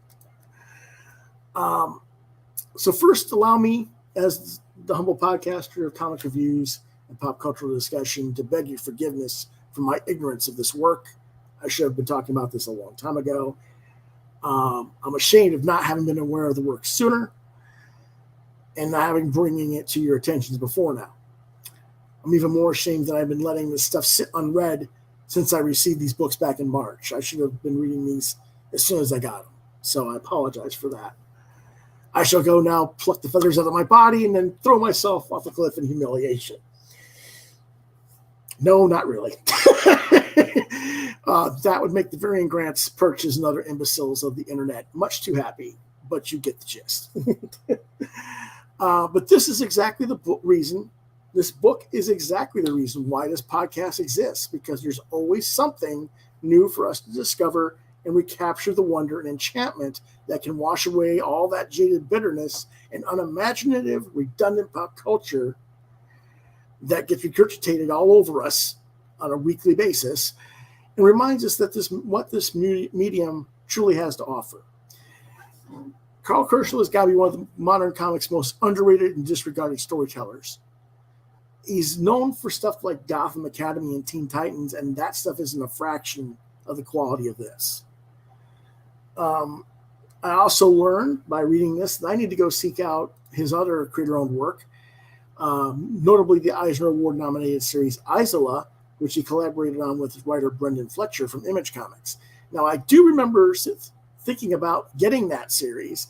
So first, allow me, as the humble podcaster of comic reviews and pop cultural discussion, to beg your forgiveness for my ignorance of this work. I should have been talking about this a long time ago. I'm ashamed of not having been aware of the work sooner and not having bringing it to your attentions before now. I'm even more ashamed that I've been letting this stuff sit unread since I received these books back in March. I should have been reading these as soon as I got them, so I apologize for that. I shall go now, pluck the feathers out of my body, and then throw myself off a cliff in humiliation. No, not really. That would make the Varian Grants, Perches, and other imbeciles of the internet much too happy, but you get the gist. But this is exactly the reason. This book is exactly the reason why this podcast exists, because there's always something new for us to discover and recapture the wonder and enchantment that can wash away all that jaded bitterness and unimaginative, redundant pop culture that gets regurgitated all over us on a weekly basis, and reminds us that what this medium truly has to offer. Karl Kerschl has got to be one of the modern comics' most underrated and disregarded storytellers. He's known for stuff like Gotham Academy and Teen Titans, and that stuff isn't a fraction of the quality of this. I also learned by reading this that I need to go seek out his other creator-owned work, notably the Eisner Award nominated series Isola, which he collaborated on with his writer Brendan Fletcher from Image Comics. Now, I do remember thinking about getting that series,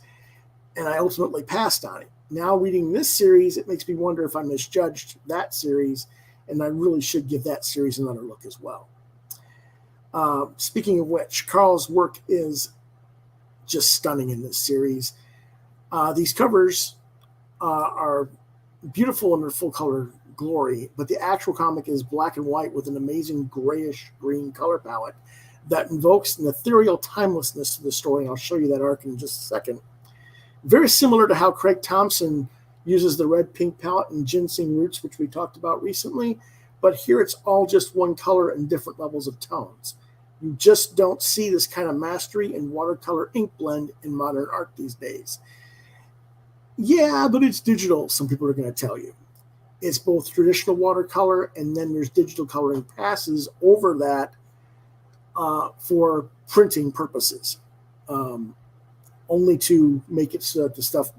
and I ultimately passed on it. Now, reading this series, it makes me wonder if I misjudged that series, and I really should give that series another look as well. Speaking of which, Karl's work is just stunning in this series. These covers are beautiful in their full color glory, but the actual comic is black and white with an amazing grayish green color palette that invokes an ethereal timelessness to the story, and I'll show you that arc in just a second. Very similar to how Craig Thompson uses the red-pink palette in Ginseng Roots, which we talked about recently, but here it's all just one color and different levels of tones. You just don't see this kind of mastery in watercolor ink blend in modern art these days. Yeah, but it's digital, some people are going to tell you. It's both traditional watercolor, and then there's digital coloring passes over that for printing purposes, only to make it so that the stuff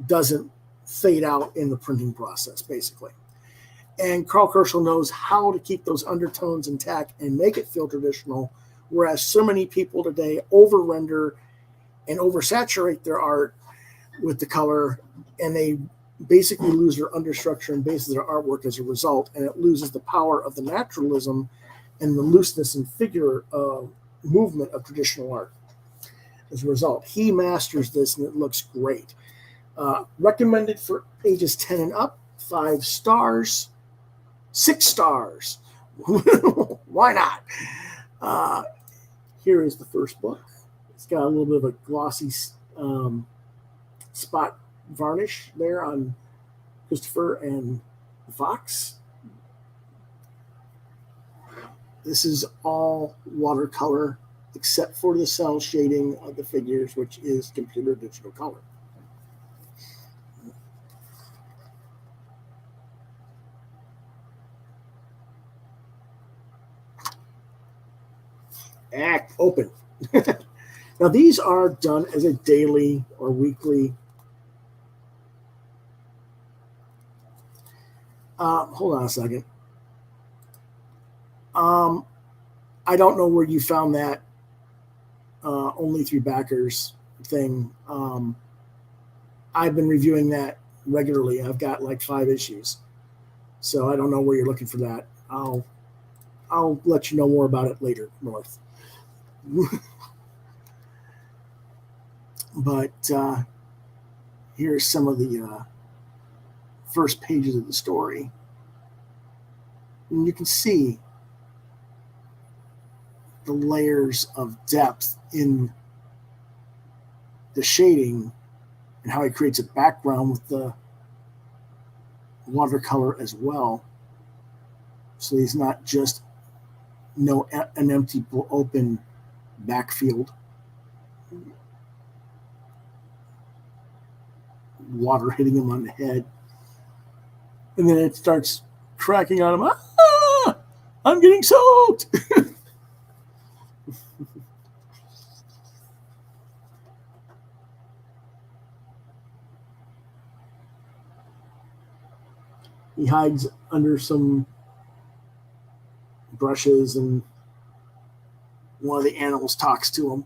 doesn't fade out in the printing process, basically. And Karl Kerschl knows how to keep those undertones intact and make it feel traditional, whereas so many people today over-render and oversaturate their art with the color, and they basically lose their understructure and base of their artwork as a result, and it loses the power of the naturalism and the looseness and figure movement of traditional art. As a result, he masters this, and it looks great. Recommended for ages 10 and up, 5 stars, 6 stars. Why not? Here is the first book. It's got a little bit of a glossy spot varnish there on Christopher and the fox. This is all watercolor except for the cell shading of the figures, which is computer digital color. Act open. Now, these are done as a daily or weekly. Hold on a second. I don't know where you found that only 3 backers thing. I've been reviewing that regularly. I've got like 5 issues, so I don't know where you're looking for that. I'll let you know more about it later, North. But here's some of the first pages of the story. And you can see the layers of depth in the shading and how he creates a background with the watercolor as well. So he's not just an empty open backfield. Water hitting him on the head. And then it starts cracking on him. Ah, I'm getting soaked. He hides under some brushes, and one of the animals talks to him.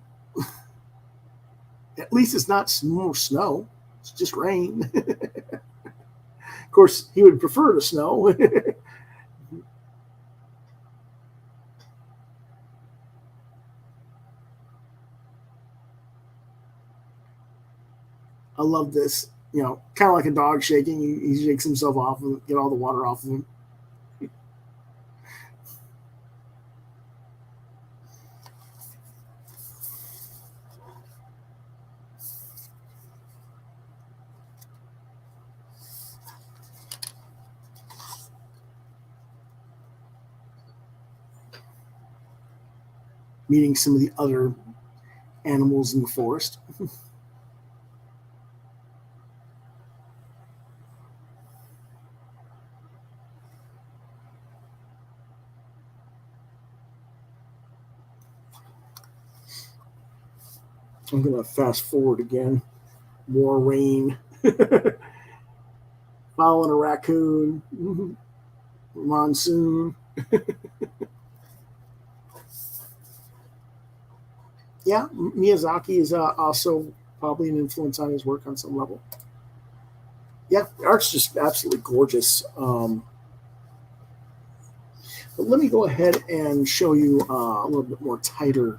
At least it's not more snow. It's just rain. Of course, he would prefer the snow. I love this. You know, kind of like a dog shaking. He shakes himself off and get all the water off of him. Meeting some of the other animals in the forest. I'm going to fast forward again. More rain. Following a raccoon. Monsoon. Yeah, Miyazaki is also probably an influence on his work on some level. Yeah, the art's just absolutely gorgeous. But let me go ahead and show you a little bit more tighter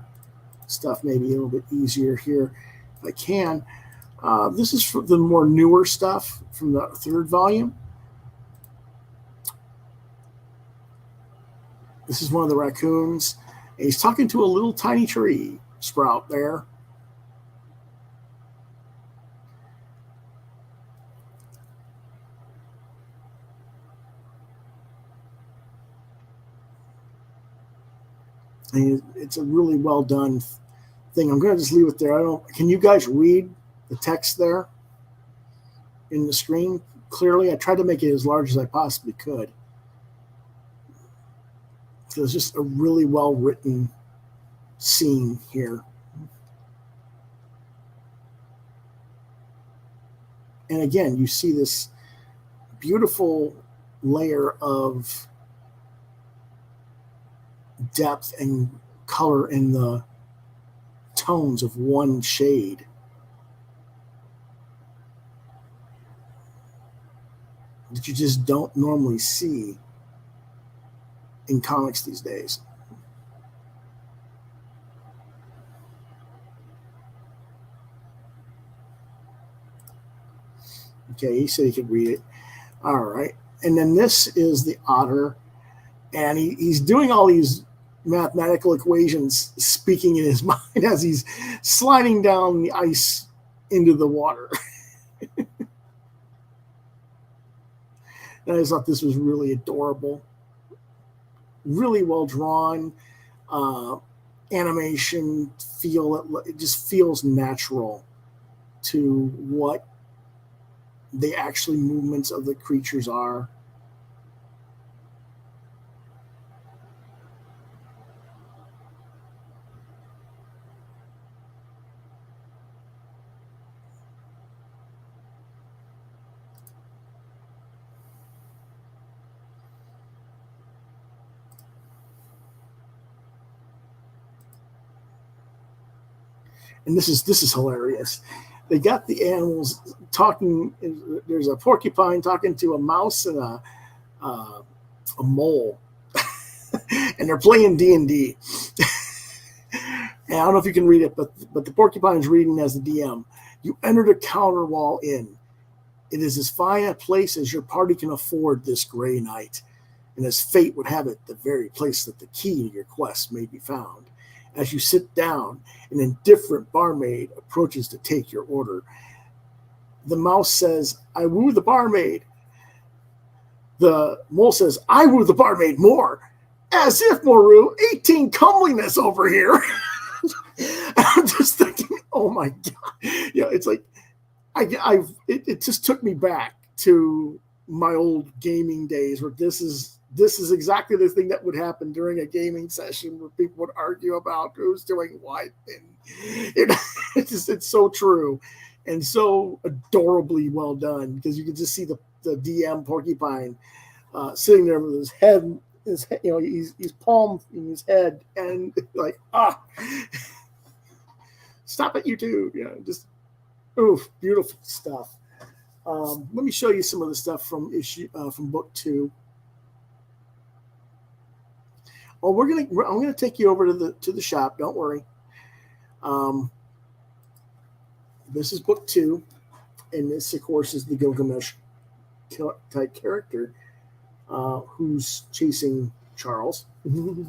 stuff, maybe a little bit easier here if I can. This is for the more newer stuff from the third volume. This is one of the raccoons, and he's talking to a little tiny tree sprout there. And it's a really well done thing. I'm going to just leave it there. Can you guys read the text there in the screen clearly? I tried to make it as large as I possibly could. So it's just a really well written scene here. And again, you see this beautiful layer of depth and color in the tones of one shade. That you just don't normally see in comics these days. Okay, he said he could read it. All right. And then this is the otter. And he's doing all these mathematical equations speaking in his mind as he's sliding down the ice into the water. And I just thought this was really adorable. Really well drawn. Animation it just feels natural to what the actual movements of the creatures are. And this is hilarious. They got the animals talking. There's a porcupine talking to a mouse and a mole, and they're playing D&D. And I don't know if you can read it, but the porcupine's reading as the DM. You entered a counter wall in. It is as fine a place as your party can afford this gray night, and as fate would have it, the very place that the key to your quest may be found. As you sit down, an indifferent barmaid approaches to take your order. The mouse says, "I woo the barmaid." The mole says, "I woo the barmaid more." As if, Moru, 18 comeliness over here. I'm just thinking, oh my God. Yeah, it's like, it just took me back to my old gaming days where this is exactly the thing that would happen during a gaming session where people would argue about who's doing what. And it's so true and so adorably well done, because you can just see the DM Porcupine sitting there with his head, he's palm in his head, and like, stop it, you two. Just beautiful stuff. Let me show you some of the stuff from book 2. Oh, I'm gonna take you over to the shop. Don't worry. This is book 2, and this, of course, is the Gilgamesh type character who's chasing Charles. And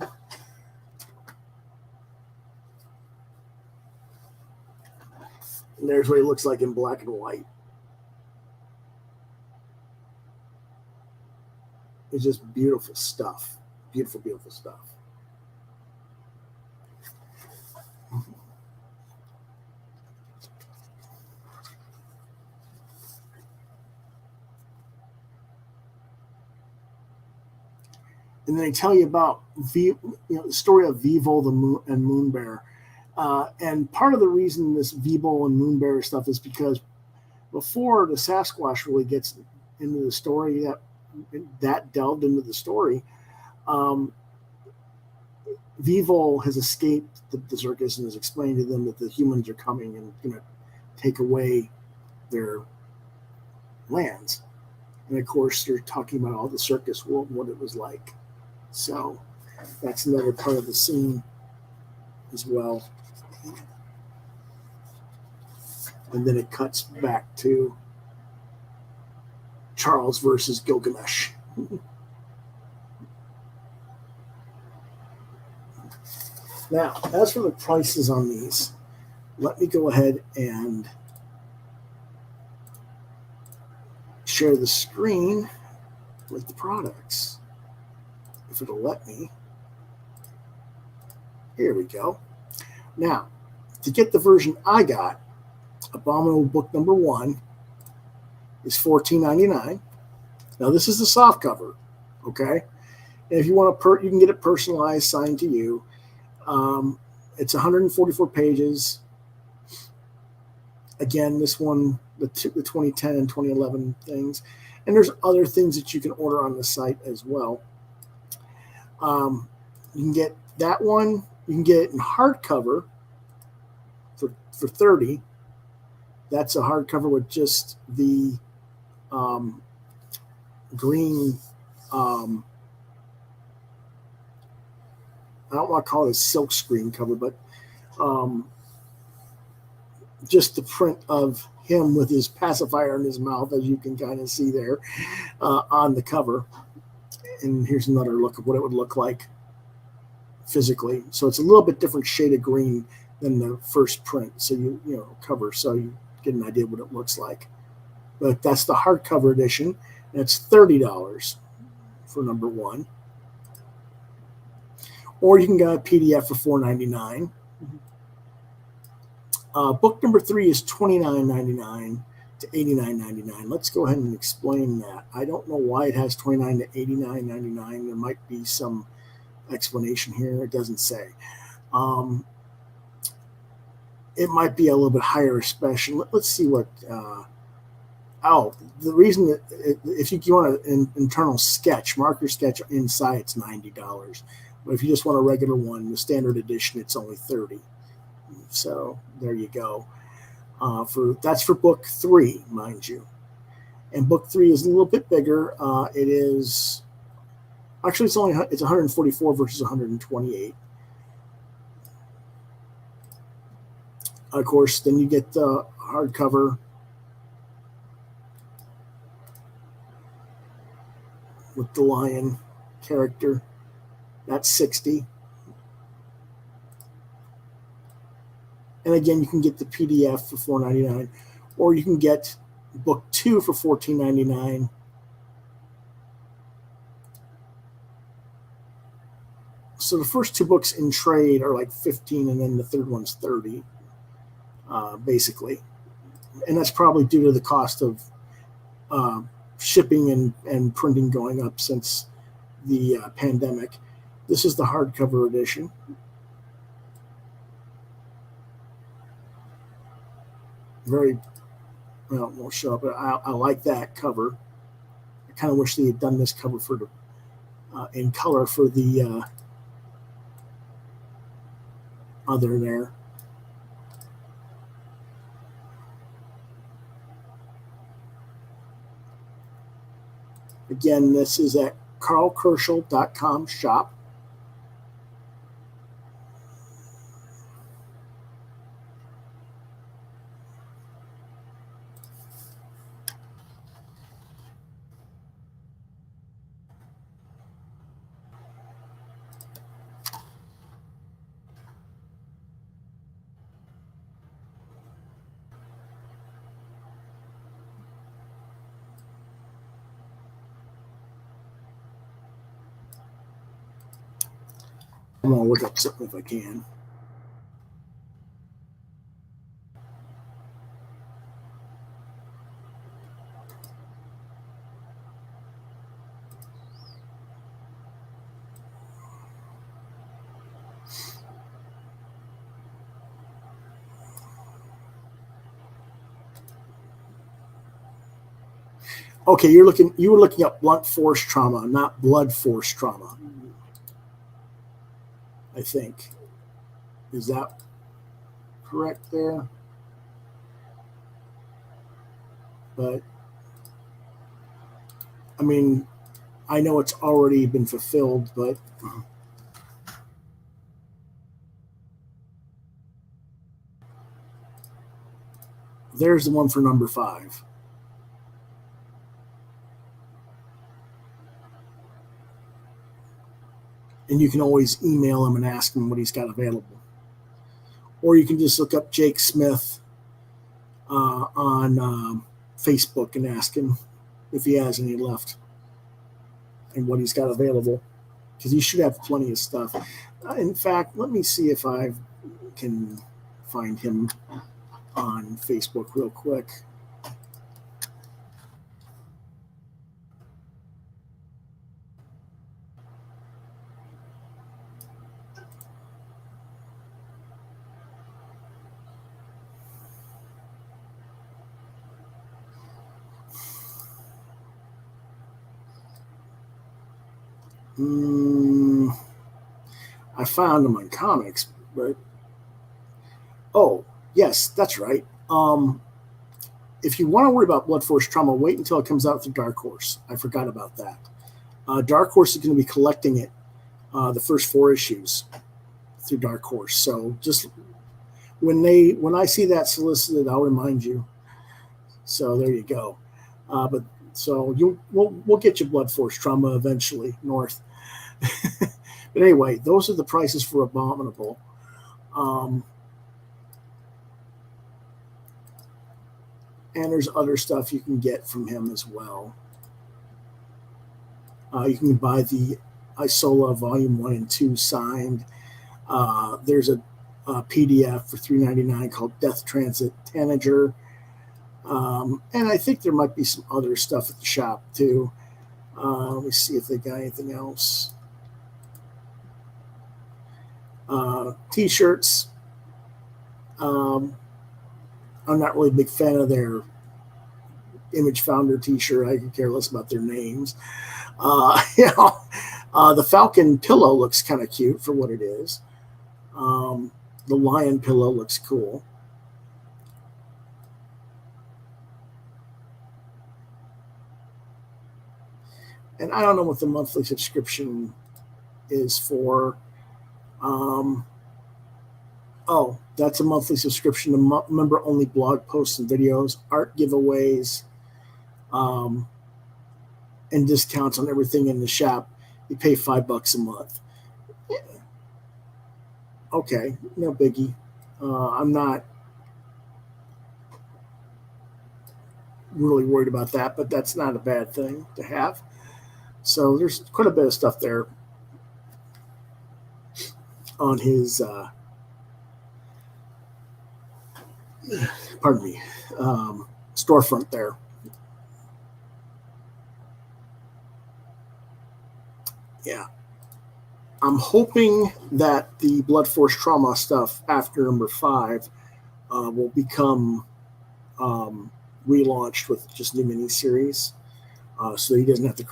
there's what he looks like in black and white. It's just beautiful stuff. Beautiful, beautiful stuff. And then they tell you about the story of Vevol and Moonbear. And part of the reason this Vevol and Moonbear stuff is because before the Sasquatch really gets into the story, that delved into the story, Vevol has escaped the circus and has explained to them that the humans are coming and going to take away their lands. And of course, they're talking about all the circus world, what it was like. So that's another part of the scene as well. And then it cuts back to Charles versus Gilgamesh. Now, as for the prices on these, let me go ahead and share the screen with the products. If it'll let me. Here we go. Now, to get the version I got, Abominable book number 1 is $14.99. Now, this is the soft cover, okay? And if you want you can get it personalized, signed to you. It's 144 pages. Again, this one, the 2010 and 2011 things. And there's other things that you can order on the site as well. You can get that one. You can get it in hardcover for $30. That's a hardcover with just the green. I don't want to call it a silk screen cover, but just the print of him with his pacifier in his mouth, as you can kind of see there on the cover. And here's another look of what it would look like physically. So it's a little bit different shade of green than the first print. So cover, so you get an idea what it looks like. But that's the hardcover edition. And it's $30 for number 1. Or you can get a PDF for $4.99. Book number 3 is $29.99 to $89.99. Let's go ahead and explain that. I don't know why it has $29 to $89.99. There might be some explanation here. It doesn't say. It might be a little bit higher, especially. Let's see what. The reason that if you want an internal sketch, marker sketch inside, it's $90. But if you just want a regular one, the standard edition, it's only $30. So there you go. That's for book 3, mind you. And book 3 is a little bit bigger. It is actually it's 144 versus 128. Of course, then you get the hardcover with the lion character. That's $60. And again, you can get the PDF for $4.99, or you can get book 2 for $14.99. So the first 2 books in trade are like $15, and then the third one's $30, basically. And that's probably due to the cost of shipping and printing going up since the pandemic. This is the hardcover edition. Very, well, it won't show up, but I like that cover. I kind of wish they had done this cover for the in color for the other there. Again, this is at karlkerschl.com shop. I'm going to look up something if I can. Okay, you were looking up blunt force trauma, not blood force trauma, I think. Is that correct there? But I mean, I know it's already been fulfilled, but there's the one for number 5. And you can always email him and ask him what he's got available. Or you can just look up Jake Smith on Facebook and ask him if he has any left and what he's got available, because he should have plenty of stuff. In fact, let me see if I can find him on Facebook real quick. I found him on comics, but oh, yes, that's right. If you want to worry about blood force trauma, wait until it comes out through Dark Horse. I forgot about that. Dark Horse is going to be collecting it, the first 4 issues through Dark Horse. So just when I see that solicited, I'll remind you. So there you go. But so we'll get you blood force trauma eventually, North. But anyway, those are the prices for Abominable. And there's other stuff you can get from him as well. You can buy the Isola Volume 1 and 2 signed. There's a PDF for $3.99 called Death Transit Tanager. And I think there might be some other stuff at the shop too. Let me see if they got anything else. T-shirts. I'm not really a big fan of their Image Founder T-shirt. I could care less about their names. The Falcon pillow looks kind of cute for what it is. The lion pillow looks cool. And I don't know what the monthly subscription is for. Oh, that's a monthly subscription to member-only blog posts and videos, art giveaways, and discounts on everything in the shop, you pay $5 a month. Yeah. Okay, no biggie. I'm not really worried about that, but that's not a bad thing to have. So there's quite a bit of stuff there on his, pardon me, storefront there. Yeah. I'm hoping that the Blood Force Trauma stuff after number 5 will become relaunched with just new miniseries, so he doesn't have to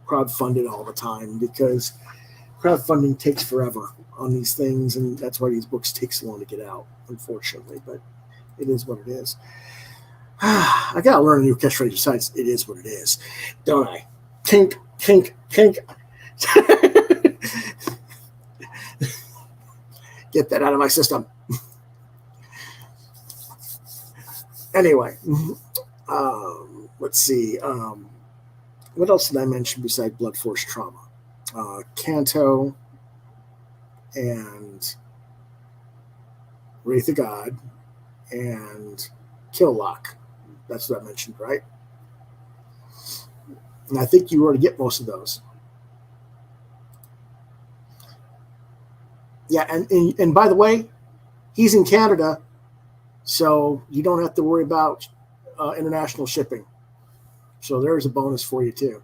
crowdfund it all the time, because crowdfunding takes forever on these things, and that's why these books take so long to get out, unfortunately. But it is what it is. I gotta learn a new catchphrase besides "it is what it is," don't I? Kink, kink, kink. Get that out of my system. Anyway, let's see. What else did I mention besides Blood Force Trauma? Kanto and Wraith of God and Kill Lock. That's what I mentioned, right? And I think you already get most of those. Yeah, and by the way, he's in Canada, so you don't have to worry about international shipping. So there's a bonus for you too.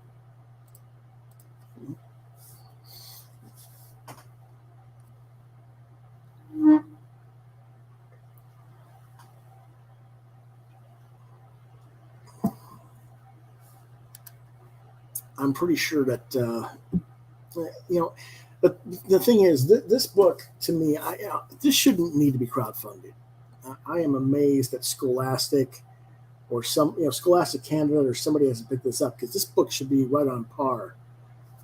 I'm pretty sure that but the thing is, this book to me, this shouldn't need to be crowdfunded. I am amazed that Scholastic or Scholastic Canada or somebody hasn't picked this up, because this book should be right on par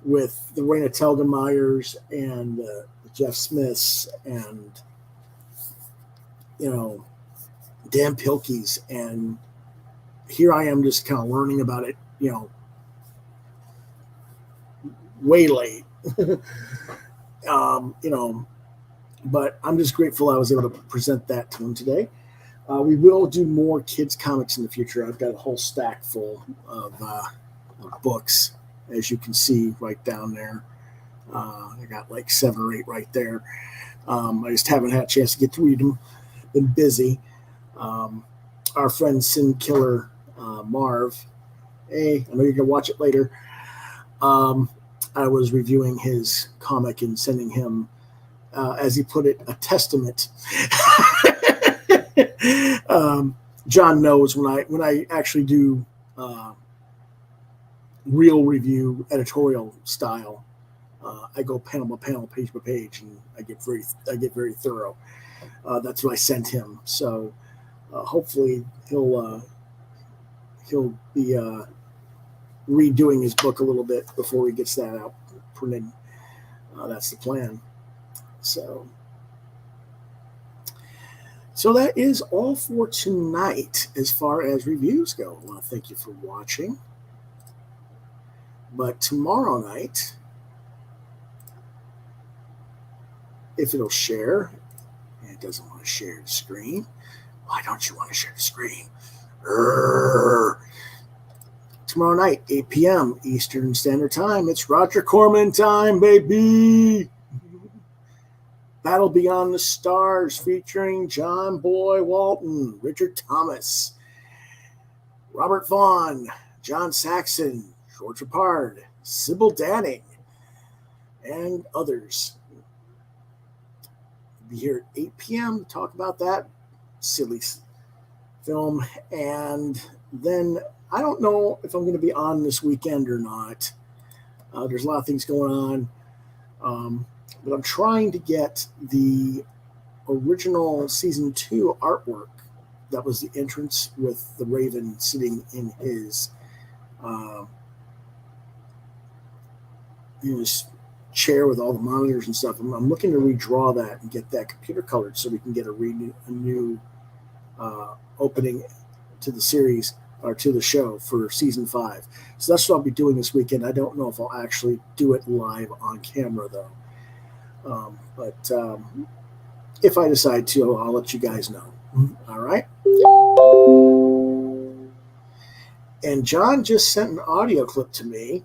with the Raina Telgemeyers and the Jeff Smiths and Dan Pilkey's, and here I am just kind of learning about it, way late. But I'm just grateful I was able to present that to him today. We will do more kids comics in the future. I've got a whole stack full of books, as you can see right down there. I got like 7 or 8 right there. I just haven't had a chance to get to read them. Been busy. Our friend Sin Killer Marv, hey, I know you're gonna watch it later. I was reviewing his comic and sending him, as he put it, a testament. John knows when I actually do real review editorial style, I go panel by panel, page by page, and I get very thorough. That's what I sent him. So hopefully he'll be redoing his book a little bit before he gets that out printed. That's the plan. So that is all for tonight as far as reviews go. I want to thank you for watching. But tomorrow night, if it'll share, and it doesn't want to share the screen. Why don't you want to share the screen? Tomorrow night, 8 p.m. Eastern Standard Time. It's Roger Corman time, baby. Battle Beyond the Stars, featuring John Boy Walton, Richard Thomas, Robert Vaughn, John Saxon, George Rapard, Sybil Danning, and others. We'll be here at 8 p.m. to talk about that silly film. And then I don't know if I'm going to be on this weekend or not. There's a lot of things going on. But I'm trying to get the original season 2 artwork. That was the entrance with the Raven sitting in his chair with all the monitors and stuff. I'm looking to redraw that and get that computer colored so we can get a new opening to the series. or to the show for season 5. So that's what I'll be doing this weekend. I don't know if I'll actually do it live on camera though. But if I decide to, I'll let you guys know. All right. And John just sent an audio clip to me.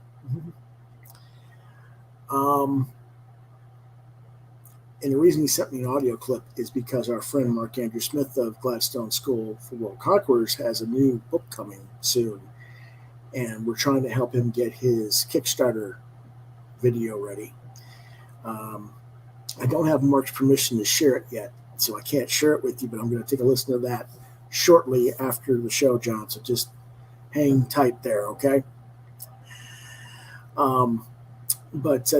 And the reason he sent me an audio clip is because our friend Mark Andrew Smith of Gladstone School for World Conquerors has a new book coming soon. And we're trying to help him get his Kickstarter video ready. I don't have Mark's permission to share it yet, so I can't share it with you, but I'm going to take a listen to that shortly after the show, John. So just hang tight there, okay?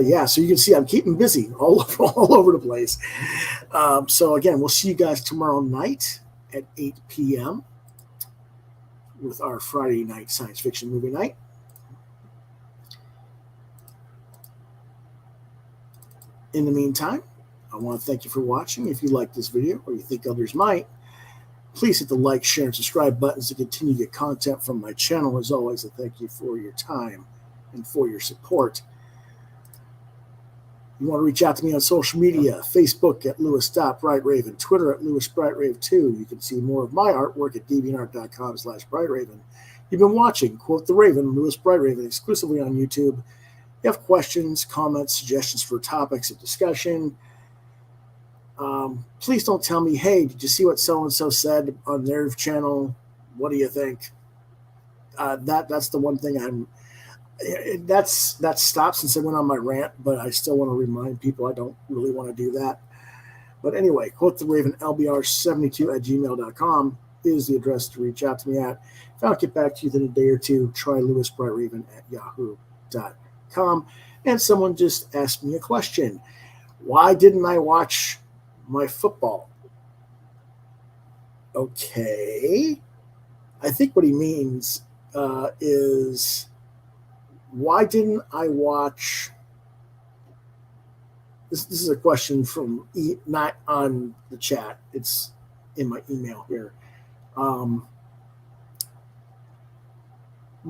Yeah, so you can see I'm keeping busy all over the place. So again, we'll see you guys tomorrow night at 8 p.m. with our Friday night science fiction movie night. In the meantime, I want to thank you for watching. If you like this video or you think others might, please hit the like, share, and subscribe buttons to continue to get content from my channel. As always, I thank you for your time and for your support. You want to reach out to me on social media, Facebook at Lewis.BrightRaven, Twitter at LewisBrightRave2. You can see more of my artwork at DeviantArt.com/BrightRaven. You've been watching Quoth the Raven, Lewis Brightraven, exclusively on YouTube. If you have questions, comments, suggestions for topics of discussion, please don't tell me, hey, did you see what so-and-so said on their channel? What do you think? That's the one thing that stopped since I went on my rant, but I still want to remind people I don't really want to do that. But anyway, Quoth the Raven, LBR72@gmail.com is the address to reach out to me at. If I don't get back to you in a day or two, try LewisBrightRaven@yahoo.com. And someone just asked me a question. Why didn't I watch my football? Okay. I think what he means is, why didn't I watch? This is a question from not on the chat. It's in my email here.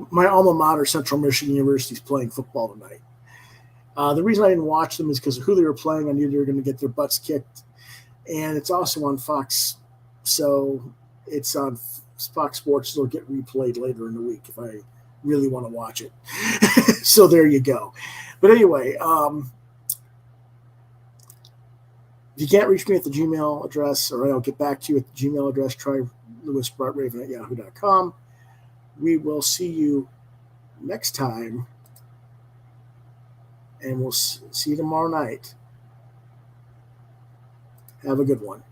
My alma mater, Central Michigan University, is playing football tonight. The reason I didn't watch them is because of who they were playing. I knew they were going to get their butts kicked. And it's also on Fox. So it's on Fox Sports. It'll get replayed later in the week if I really want to watch it. So there you go. But anyway, if you can't reach me at the Gmail address, or I'll get back to you at the Gmail address, try LewisBrightRaven@yahoo.com. We will see you next time, and we'll see you tomorrow night. Have a good one.